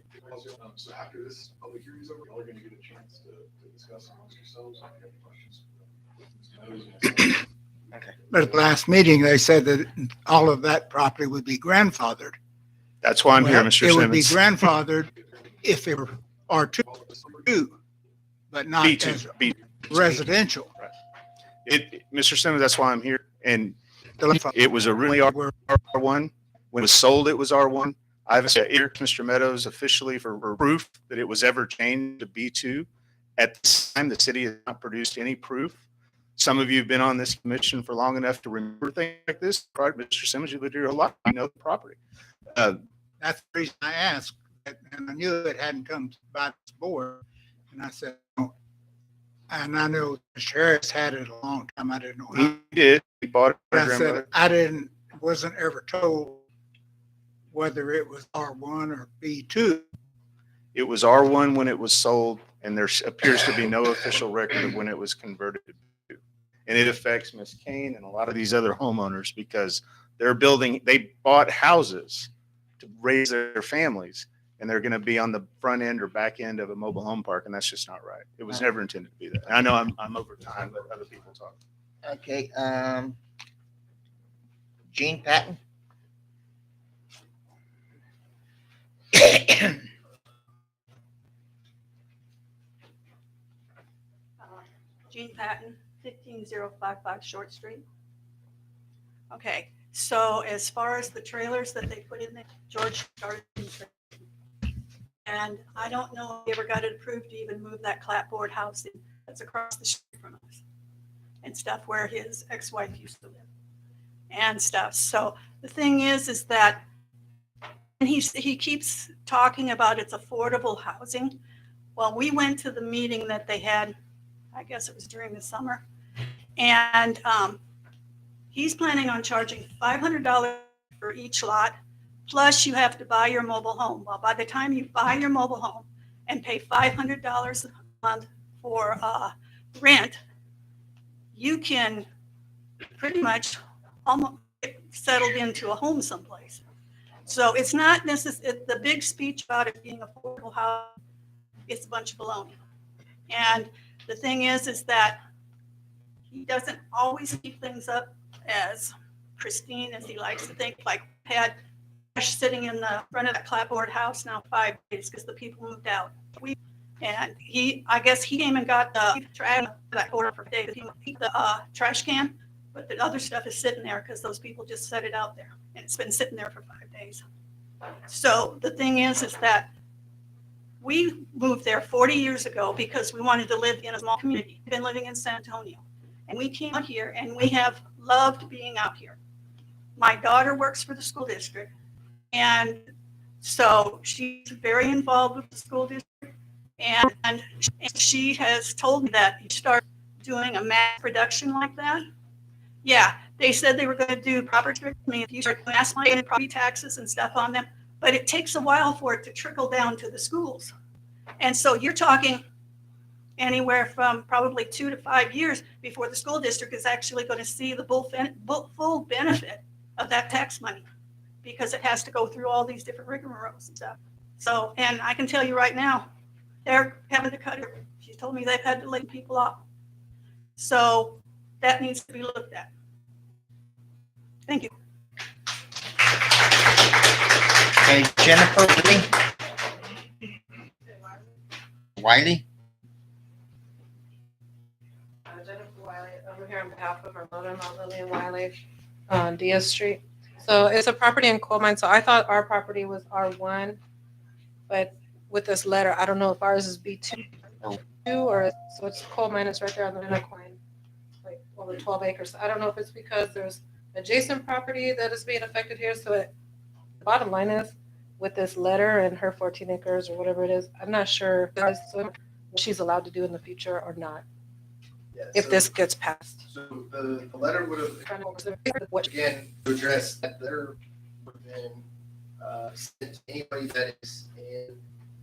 Speaker 3: So after this public hearing is over, y'all are gonna get a chance to discuss amongst yourselves. If you have questions.
Speaker 1: Okay.
Speaker 15: But at the last meeting, they said that all of that property would be grandfathered.
Speaker 7: That's why I'm here,
Speaker 15: Well,
Speaker 7: Mr.
Speaker 15: It would be
Speaker 7: Simmons.
Speaker 15: grandfathered if they were R2, but not
Speaker 7: B2,
Speaker 15: as
Speaker 7: B.
Speaker 15: residential.
Speaker 7: Mr. Simmons, that's why I'm here. And
Speaker 15: The-
Speaker 7: it was originally
Speaker 15: Where-
Speaker 7: R1. When it was sold, it was R1. I haven't said here, Mr. Meadows, officially for proof that it was ever changed to B2. At this time, the city has not produced any proof. Some of you have been on this commission for long enough to remember things like this. Right, Mr. Simmons, you lived here a lot. You know the property.
Speaker 15: That's the reason I asked, and I knew it hadn't come by this board. And I said, "No." And I know the sheriff's had it a long time. I didn't know how.
Speaker 7: He did. He bought it for
Speaker 15: I
Speaker 7: my
Speaker 15: said,
Speaker 7: grandmother.
Speaker 15: wasn't ever told whether it was R1 or B2.
Speaker 7: It was R1 when it was sold, and there appears to be no official record of when it was converted to B2. And it affects Miss Kane and a lot of these other homeowners because they bought houses to raise their families, and they're going to be on the front end or back end of a mobile home park, and that's just not right. It was never intended to be that. And I know I'm over time, but other people talk.
Speaker 1: Okay, Gene Patton?
Speaker 2: Jean Patton, 15055 Short Street. Okay, so as far as the trailers that they put in there, George started. And I don't know if he ever got it approved to even move that clapboard house that's across the street from us and stuff where his ex-wife used to live and stuff. So the thing is that and he keeps talking about it's affordable housing. Well, we went to the meeting that they had, I guess it was during the summer, and he's planning on charging $500 for each lot, plus you have to buy your mobile home. Well, by the time you buy your mobile home and pay $500 a month for rent, you can pretty much almost get settled into a home someplace. So it's not necessarily the big speech about it being affordable housing. It's a bunch of baloney. And the thing is that he doesn't always keep things up as pristine as he likes to think. Like had trash sitting in the front of that clapboard house now 5 days because the people moved out. I guess he came and got the trash that order for days. He keep the trash can, but the other stuff is sitting there because those people just set it out there, and it's been sitting there for 5 days. So the thing is that we moved there 40 years ago because we wanted to live in a small community. We've been living in San Antonio, and we came out here, and we have loved being out here. My daughter works for the school district, and so she's very involved with the school district, and she has told me that you start doing a mass production like that. Yeah, they said they were going to do property tax. I mean, if you start mass paying property taxes and stuff on them, but it takes a while for it to trickle down to the schools. And so you're talking anywhere from probably 2 to 5 years before the school district is actually going to see the full benefit of that tax money, because it has to go through all these different rigmaroles and stuff. So, and I can tell you right now, they're having to cut it. She told me they've had to lay people off. So that needs to be looked at. Thank you.
Speaker 1: Okay, Jennifer Wiley?
Speaker 16: Jennifer Wiley, over here on behalf of our mother-in-law, Lillian Wiley, on Diaz Street. So it's a property in coal mine. So I thought our property was R1, but with this letter, I don't know if ours is B2 or so it's coal mine. It's right there on the coin, like over 12 acres. I don't know if it's because there's adjacent property that is being affected here. So the bottom line is, with this letter and her 14 acres or whatever it is, I'm not sure what she's allowed to do in the future or not, if this gets passed.
Speaker 5: So the letter would have, again, to address that letter would have been sent to anybody that is in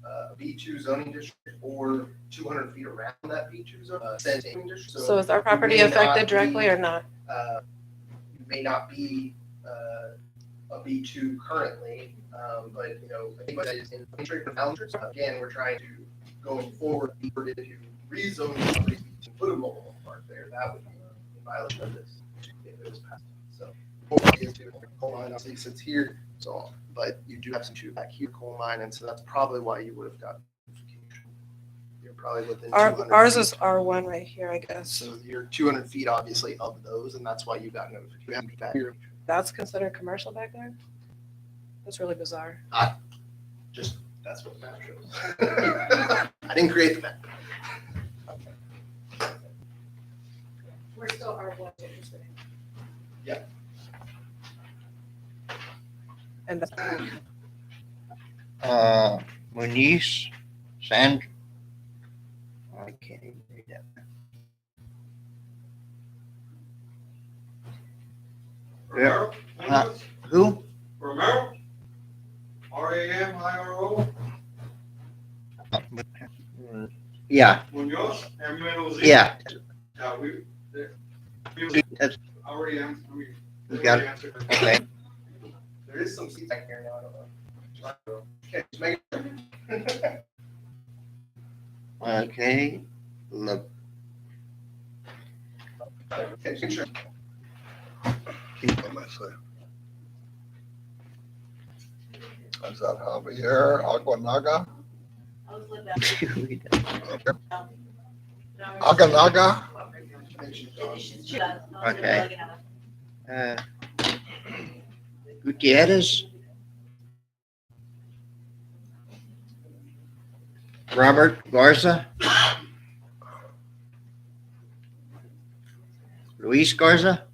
Speaker 5: a B2 zoning district or 200 feet around that B2 zoning district.
Speaker 16: So is our property affected directly or not?
Speaker 5: You may not be a B2 currently, but anybody that is in district boundaries, again, we're trying to, going forward, if you rezone properties to put a mobile home park there, that would be in violation of this. if it was passed. So coal mine obviously sits here, so but you do have some shoot back here coal mine, and so that's probably why you would have gotten notification. You're probably within 200
Speaker 16: Ours
Speaker 5: feet.
Speaker 16: is R1 right here, I guess.
Speaker 5: So you're 200 feet obviously of those, and that's why you got notification. You have to be back here.
Speaker 16: That's considered commercial back there? That's really bizarre.
Speaker 5: Just that's what the map shows. I didn't create the map.
Speaker 16: We're still R1.
Speaker 5: Yep.
Speaker 16: And that's
Speaker 1: Muniz, Sand. I can't even read that.
Speaker 3: Romero?
Speaker 1: Who?
Speaker 3: Romero? R-A-M-I-R-O?
Speaker 1: Yeah,
Speaker 3: Munoz? M-U-N-O-Z?
Speaker 1: yeah. That's,
Speaker 3: I already answered.
Speaker 1: you got it. Okay.
Speaker 5: There is some seats back here now. I don't know. Okay, just make it.
Speaker 1: Okay. Look.
Speaker 5: Okay, make sure.
Speaker 17: Keep on my side. Is that Javier Aguanaga? Aganaga?
Speaker 1: Okay. Gutierrez. Robert Garza. Luis Garza.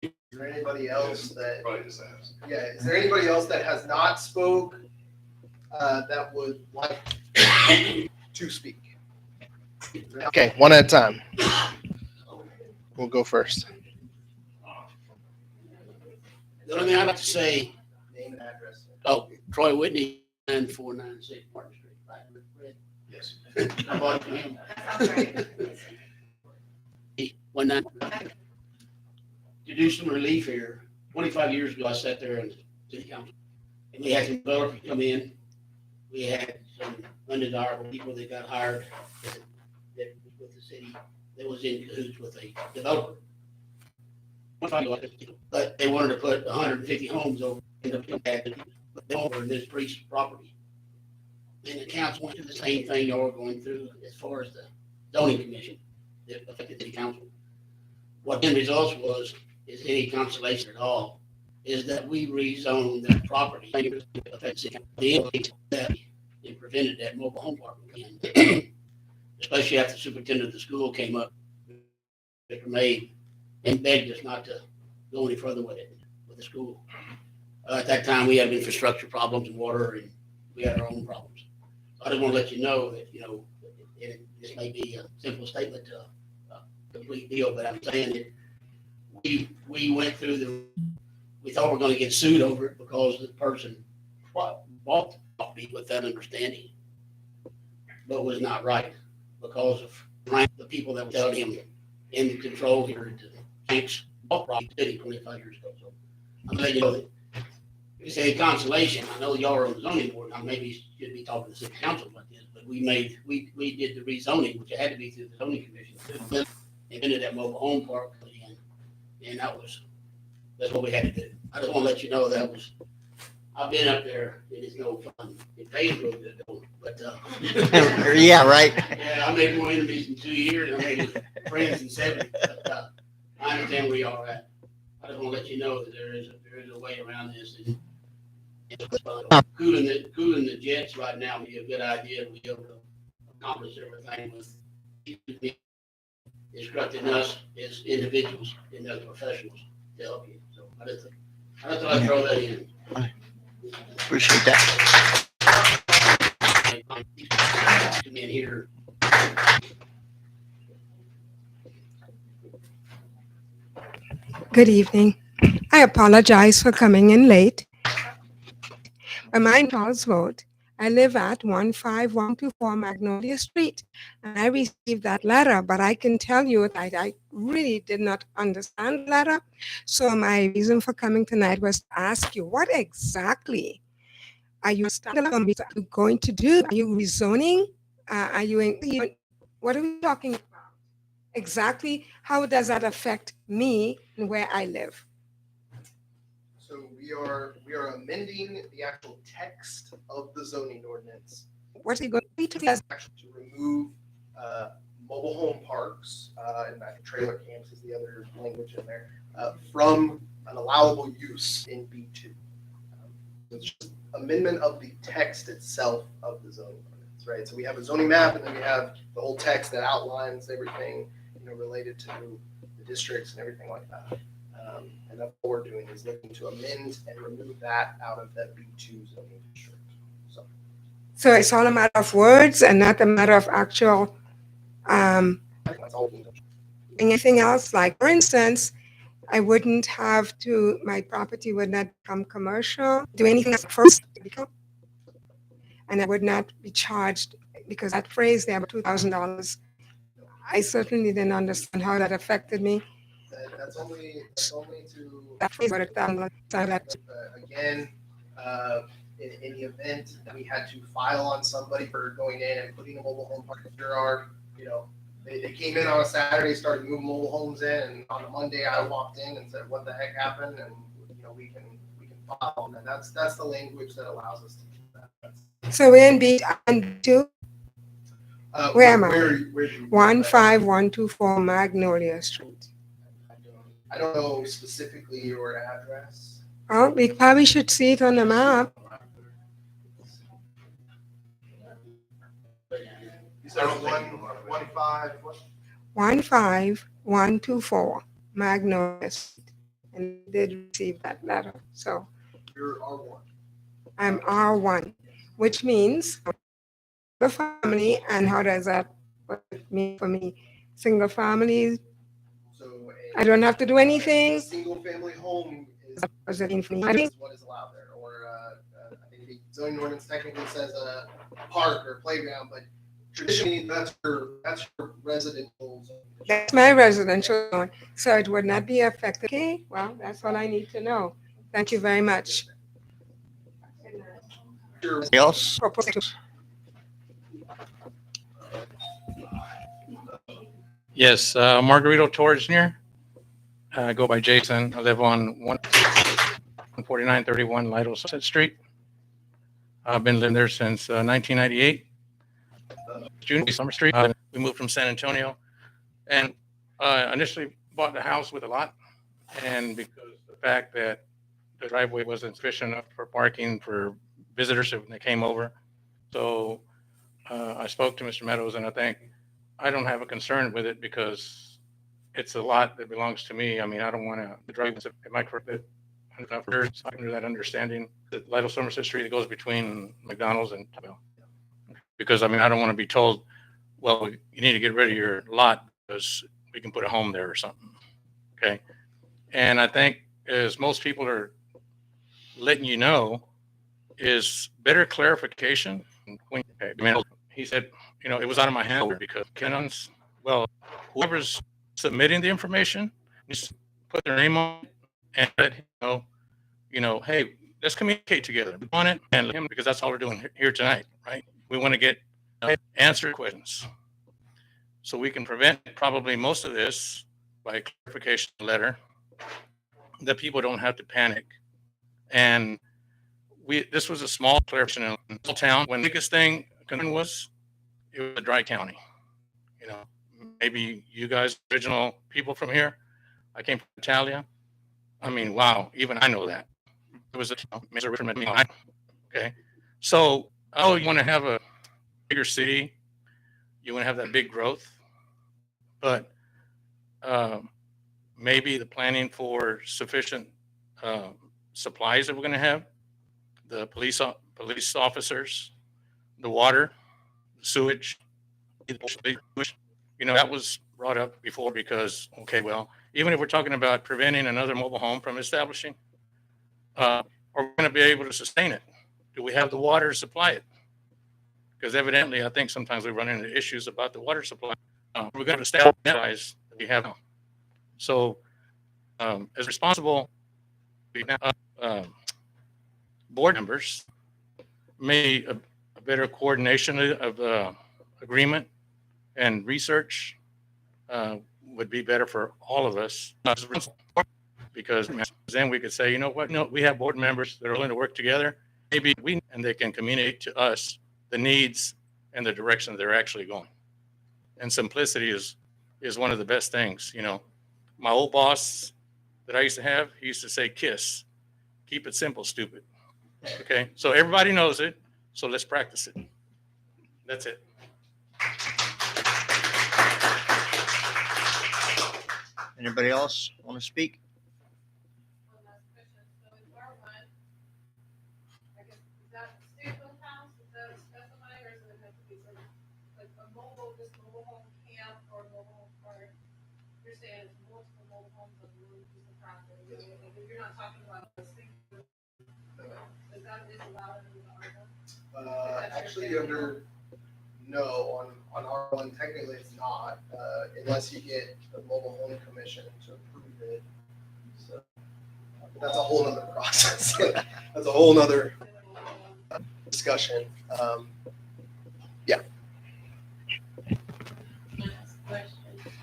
Speaker 5: Is there anybody else that?
Speaker 3: Probably just asked.
Speaker 5: Yeah, is there anybody else that has not spoke that would like to speak? Okay, one at a time. We'll go first.
Speaker 18: The only thing I'd like to say,
Speaker 5: Name and address.
Speaker 18: Troy Whitney, 9496 Martin Street. Right?
Speaker 5: Yes.
Speaker 18: I bought it from him. 19. To do some relief here, 25 years ago, I sat there in city council, and we had some developers come in. We had some undesirable people that got hired with the city that was in cahoots with a developer. But they wanted to put 150 homes over in over this Priest property. And the council went through the same thing y'all were going through as far as the zoning commission that affected the council. What the end result was, is any consolation at all, is that we rezoned that property. That it prevented that mobile home park from being, especially after the superintendent of the school came up, Mr. May, and begged us not to go any further with it, with the school. At that time, we had infrastructure problems and water, and we had our own problems. So I just want to let you know that, this may be a simple statement to a complete deal, but I'm saying that we went through we thought we were going to get sued over it because the person bought the property with that understanding, but was not right because of the people that were telling him in control here at the Hanks bought property city 25 years ago. So I'm letting you know that if you say consolation, I know y'all are on the zoning board. Now maybe should be talking to the city council about this, but we did the rezoning, which had to be through the zoning commission, and into that mobile home park again, and that's what we had to do. I just want to let you know I've been up there, and it's no fun. It pays real good though, but
Speaker 1: Yeah, right.
Speaker 18: yeah, I made more enemies in 2 years, and I made friends in 7. But I understand where y'all are at. I just want to let you know that there is a way around this. And cooling the jets right now would be a good idea. We'll be able to accomplish everything with instructing us as individuals and as professionals to help you. So I just thought I'd throw that in.
Speaker 1: Appreciate that.
Speaker 18: Come in here.
Speaker 19: Good evening. I apologize for coming in late. My name is Charles Vogt. I live at 15124 Magnolia Street, and I received that letter, but I can tell you that I really did not understand the letter. So my reason for coming tonight was to ask you, what exactly are you going to do? Are you rezoning? What are we talking about? exactly how does that affect me and where I live?
Speaker 5: So we are amending the actual text of the zoning ordinance
Speaker 19: What are you going to be to us?
Speaker 5: actually to remove mobile home parks, and I think trailer camps is the other language in there, from an allowable use in B2. It's just amendment of the text itself of the zoning ordinance, right? So we have a zoning map, and then we have the whole text that outlines everything, related to the districts and everything like that. And that's what we're doing, is looking to amend and remove that out of that B2 zoning district.
Speaker 19: So it's all a matter of words and not a matter of actual
Speaker 5: That's all we need.
Speaker 19: anything else. Like, for instance, I wouldn't have to, my property would not become commercial, do anything else first to become. And I would not be charged because that phrase there, $2,000, I certainly didn't understand how that affected me.
Speaker 5: That's only to
Speaker 19: That phrase, but
Speaker 5: again, in the event that we had to file on somebody for going in and putting a mobile home park, there are, they came in on a Saturday, started moving mobile homes in, and on a Monday I walked in and said, what the heck happened? And, we can file on that. That's the language that allows us to do that.
Speaker 19: So we're in B2? Where am I?
Speaker 5: Where do you-
Speaker 19: 15124 Magnolia Street.
Speaker 5: I don't know specifically your address.
Speaker 19: Oh, we probably should see it on the map.
Speaker 5: You said
Speaker 19: 15124 Magnolia Street. And I did receive that letter. So
Speaker 5: You're R1.
Speaker 19: I'm R1, which means the family. And how does that mean for me? Single family,
Speaker 5: So
Speaker 19: I don't have to do anything.
Speaker 5: a single family home is
Speaker 19: What does it mean for me?
Speaker 5: what is allowed there. Or I think the zoning ordinance technically says a park or playground, but traditionally that's your residential zone.
Speaker 19: That's my residential zone, so it would not be affected. Okay, well, that's all I need to know. Thank you very much.
Speaker 1: Anybody else?
Speaker 9: Yes, Margarito Torres Jr. I go by Jason. I live on 14931 Lido Sunset Street. I've been living there since 1998. June, Summer Street. We moved from San Antonio, and initially bought the house with a lot, and because the fact that the driveway wasn't sufficient enough for parking for visitors when they came over, so I spoke to Mr. Meadows, and I don't have a concern with it because it's a lot that belongs to me. I mean, I don't want to drive. Am I correct? Under that understanding, that Lido Somerset Street, it goes between McDonald's and Taco Bell. Because I mean, I don't want to be told, well, you need to get rid of your lot because we can put a home there or something. Okay. And I think, as most people are letting you know, is better clarification. When he said, it was out of my hand because Kenon's, well, whoever's submitting the information needs to put their name on it and let him know, hey, let's communicate together on it, and let him, because that's all we're doing here tonight, right? We want to get answered questions so we can prevent probably most of this by clarification letter, that people don't have to panic. And this was a small clarification in a small town. When the biggest thing was, it was a dry county. Maybe you guys, original people from here. I came from Italia. I mean, wow, even I know that. It was okay. So, you want to have a bigger city, you want to have that big growth, but maybe the planning for sufficient supplies that we're going to have, the police officers, the water, the sewage, that was brought up before because, okay, well, even if we're talking about preventing another mobile home from establishing, are we going to be able to sustain it? Do we have the water to supply it? Because evidently, I think sometimes we run into issues about the water supply. We're going to establish that we have. So, as responsible board members, may a better coordination of agreement and research would be better for all of us. Because then we could say, you know what, no, we have board members that are willing to work together. Maybe and they can communicate to us the needs and the direction they're actually going. And simplicity is one of the best things. You know, my old boss that I used to have, he used to say, KISS, keep it simple, stupid. Okay, so everybody knows it, so let's practice it. That's it.
Speaker 1: Anybody else want to speak?
Speaker 14: One last question. So in R1, I guess, is that a stay-at-home house? Is that specified, or does it have to be sort of like a mobile, just mobile home camp or mobile home park? You're saying it's multiple mobile homes on one piece of property. If you're not talking about a single, is that is allowed in the R1?
Speaker 5: Actually, no, on R1, technically it's not, unless you get the mobile home commission to approve it. So that's a whole nother process. That's a whole nother discussion. Yeah.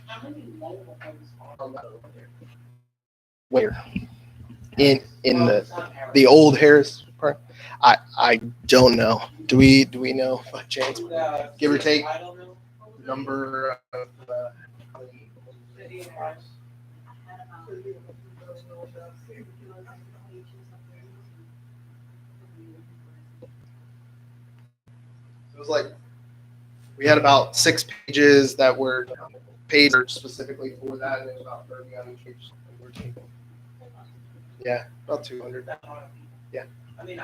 Speaker 6: How many mobile homes are there?
Speaker 5: Where? In the old Harris part? I don't know. Do we know by chance? Give or take number of it was like we had about 6 pages that were paid specifically for that, and it was about 30 on each page. Yeah, about 200. Yeah.
Speaker 6: I mean,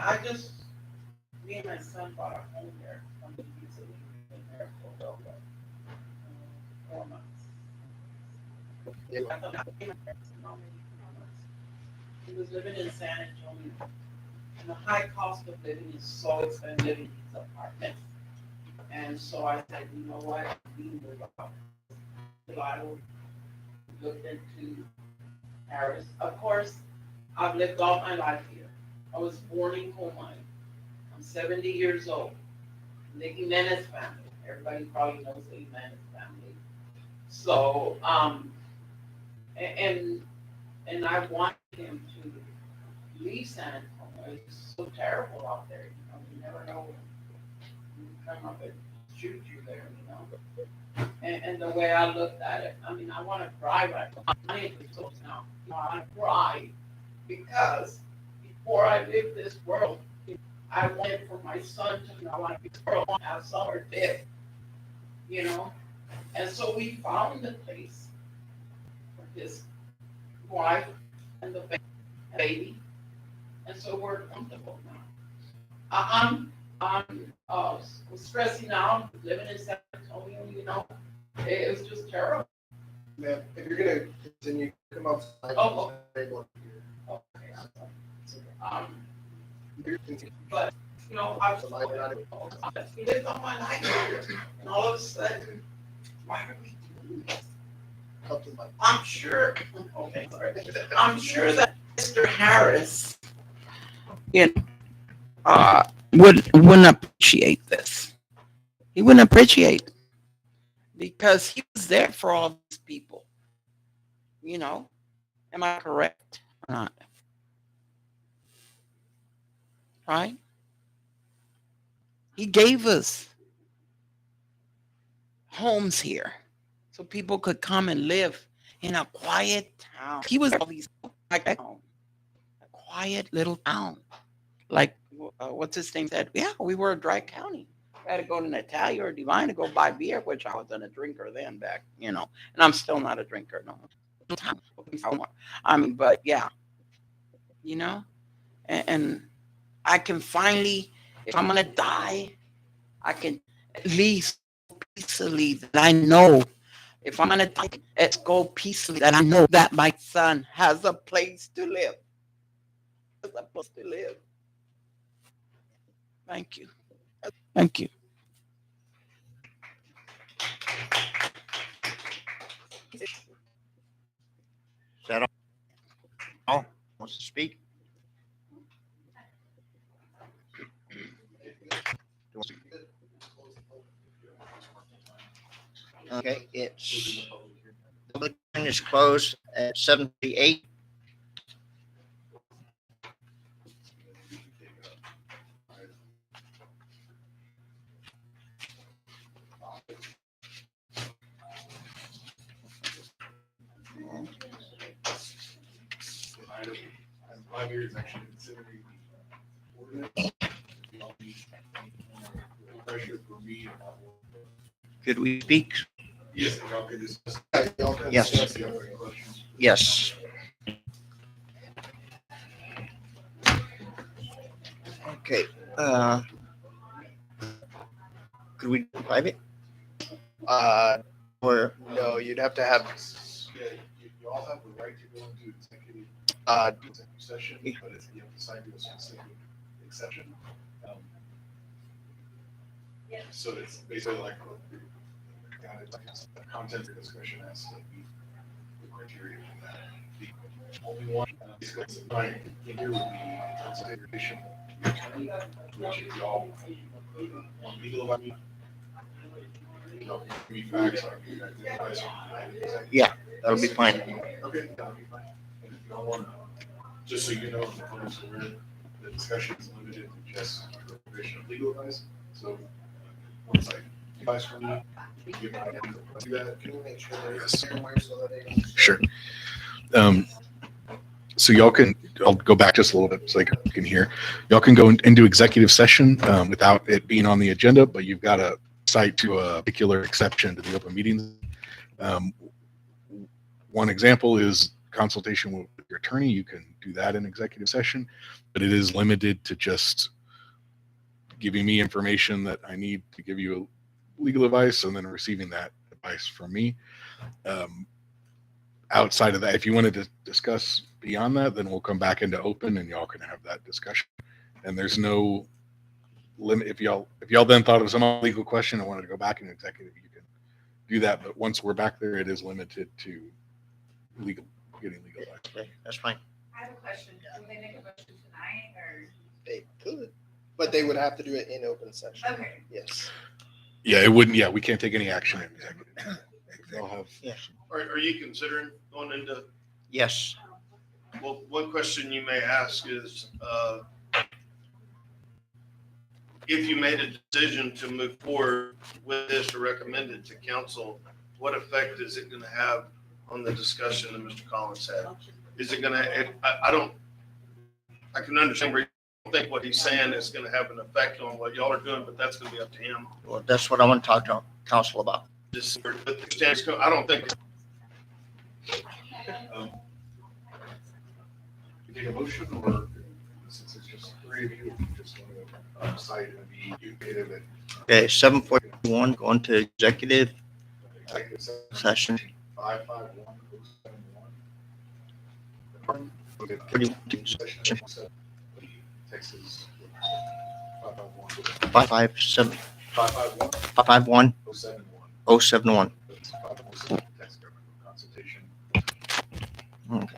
Speaker 6: me and my son bought a home there. Recently, we've been there for about 4 months.
Speaker 5: Yeah.
Speaker 6: He was living in San Antonio, and the high cost of living is so expensive in these apartments. And so I said, you know what, we move out. So I looked into Harris. Of course, I've lived all my life here. I was born in coal mine. I'm 70 years old. The Jimenez family. Everybody probably knows the Jimenez family. So, and I wanted him to leave San Antonio. It's so terrible out there. You know, you never know when you come up and shoot you there. You know. And the way I looked at it, I mean, I want to cry right now. I need to talk now. You know, I want to cry because before I leave this world, I wanted for my son to know I want to be world, have summer death, you know. And so we found the place for his wife and the baby, and so we're comfortable now. I'm stressing out, living in San Antonio, you know. It was just terrible.
Speaker 5: Man, if you're gonna continue, come outside.
Speaker 6: Oh.
Speaker 5: Okay.
Speaker 6: But you know, I was he lived on my life, and all of a sudden, why are we doing this? I'm sure. Okay, sorry. I'm sure that Mr. Harris, wouldn't appreciate this. He wouldn't appreciate it because he was there for all these people. You know, am I correct or not? Right? He gave us homes here so people could come and live in a quiet town. He was always like a quiet little town. Like, what's his name said? Yeah, we were a dry county. I had to go to Natalia or Divine to go buy beer, which I wasn't a drinker then back, you know, and I'm still not a drinker. No. I mean, but yeah, you know, and I can finally, if I'm going to die, I can at least peacefully that I know if I'm going to die, let's go peacefully that I know that my son has a place to live. Has a place to live. Thank you. Thank you.
Speaker 1: Is that all? Wants to speak? Okay, it's Public hearing is closed at 7:38.
Speaker 3: Item 5 here is actually considering the ordinance. Pressure for me.
Speaker 1: Could we speak?
Speaker 3: Yes, y'all can discuss.
Speaker 1: Yes.
Speaker 3: Discuss the other questions.
Speaker 1: Yes. Okay, could we do private? Or,
Speaker 5: No, you'd have to have,
Speaker 3: Yeah, you all have the right to go into executive session, but it's, you have to sign to a specific exception. So it's basically like the content of the discussion has to meet the criteria for that. The only one, basically, right in here would be consultation, which if y'all want legal advice, you know, give me facts, I can give advice on that.
Speaker 1: yeah, that'll be fine.
Speaker 3: Okay, that'll be fine. And if y'all want, just so you know, the public's aware, the discussion is limited to just the provision of legal advice. So once I advice from you, we give my do that. Can we make sure there's somewhere so that they don't?
Speaker 20: Sure. So y'all can, I'll go back just a little bit so you can hear. Y'all can go into executive session without it being on the agenda, but you've got to cite to a particular exception to the open meetings. One example is consultation with your attorney. You can do that in executive session, but it is limited to just giving me information that I need to give you legal advice and then receiving that advice from me. Outside of that, if you wanted to discuss beyond that, then we'll come back into open and y'all can have that discussion. And there's no limit. If y'all then thought of some legal question and wanted to go back in executive, you can do that. But once we're back there, it is limited to getting legal advice.
Speaker 1: Okay, that's fine.
Speaker 10: I have a question. Can they make a motion tonight or?
Speaker 5: they could, but they would have to do it in open session.
Speaker 10: Okay.
Speaker 5: Yes.
Speaker 20: Yeah, it wouldn't. Yeah, we can't take any action in executive.
Speaker 5: They'll have.
Speaker 1: Yes.
Speaker 21: Are you considering going into,
Speaker 1: Yes.
Speaker 21: well, one question you may ask is, if you made a decision to move forward with this or recommend it to council, what effect is it gonna have on the discussion that Mr. Collins had? Is it gonna, I can understand where you think what he's saying is gonna have an effect on what y'all are doing, but that's gonna be up to him.
Speaker 1: Well, that's what I want to talk to council about.
Speaker 21: Just, but the standards, I don't think,
Speaker 3: You take a motion, or since it's just three of you, if you just want to cite and be educated and
Speaker 1: Okay, 7:41, going to executive
Speaker 3: executive
Speaker 1: session.
Speaker 3: 551.
Speaker 1: Pretty much
Speaker 3: Session. Texas. 551.
Speaker 1: 557
Speaker 3: 551.
Speaker 1: 551
Speaker 3: 071.
Speaker 1: 071.
Speaker 3: Tax government consultation.
Speaker 1: Okay.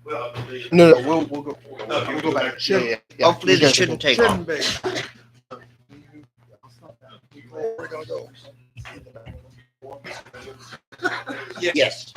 Speaker 21: well,
Speaker 5: No, we'll go back. Yeah.
Speaker 1: Hopefully
Speaker 5: You
Speaker 1: this
Speaker 5: guys
Speaker 1: shouldn't
Speaker 5: can-
Speaker 1: take long.
Speaker 17: We're gonna go.
Speaker 1: Yes.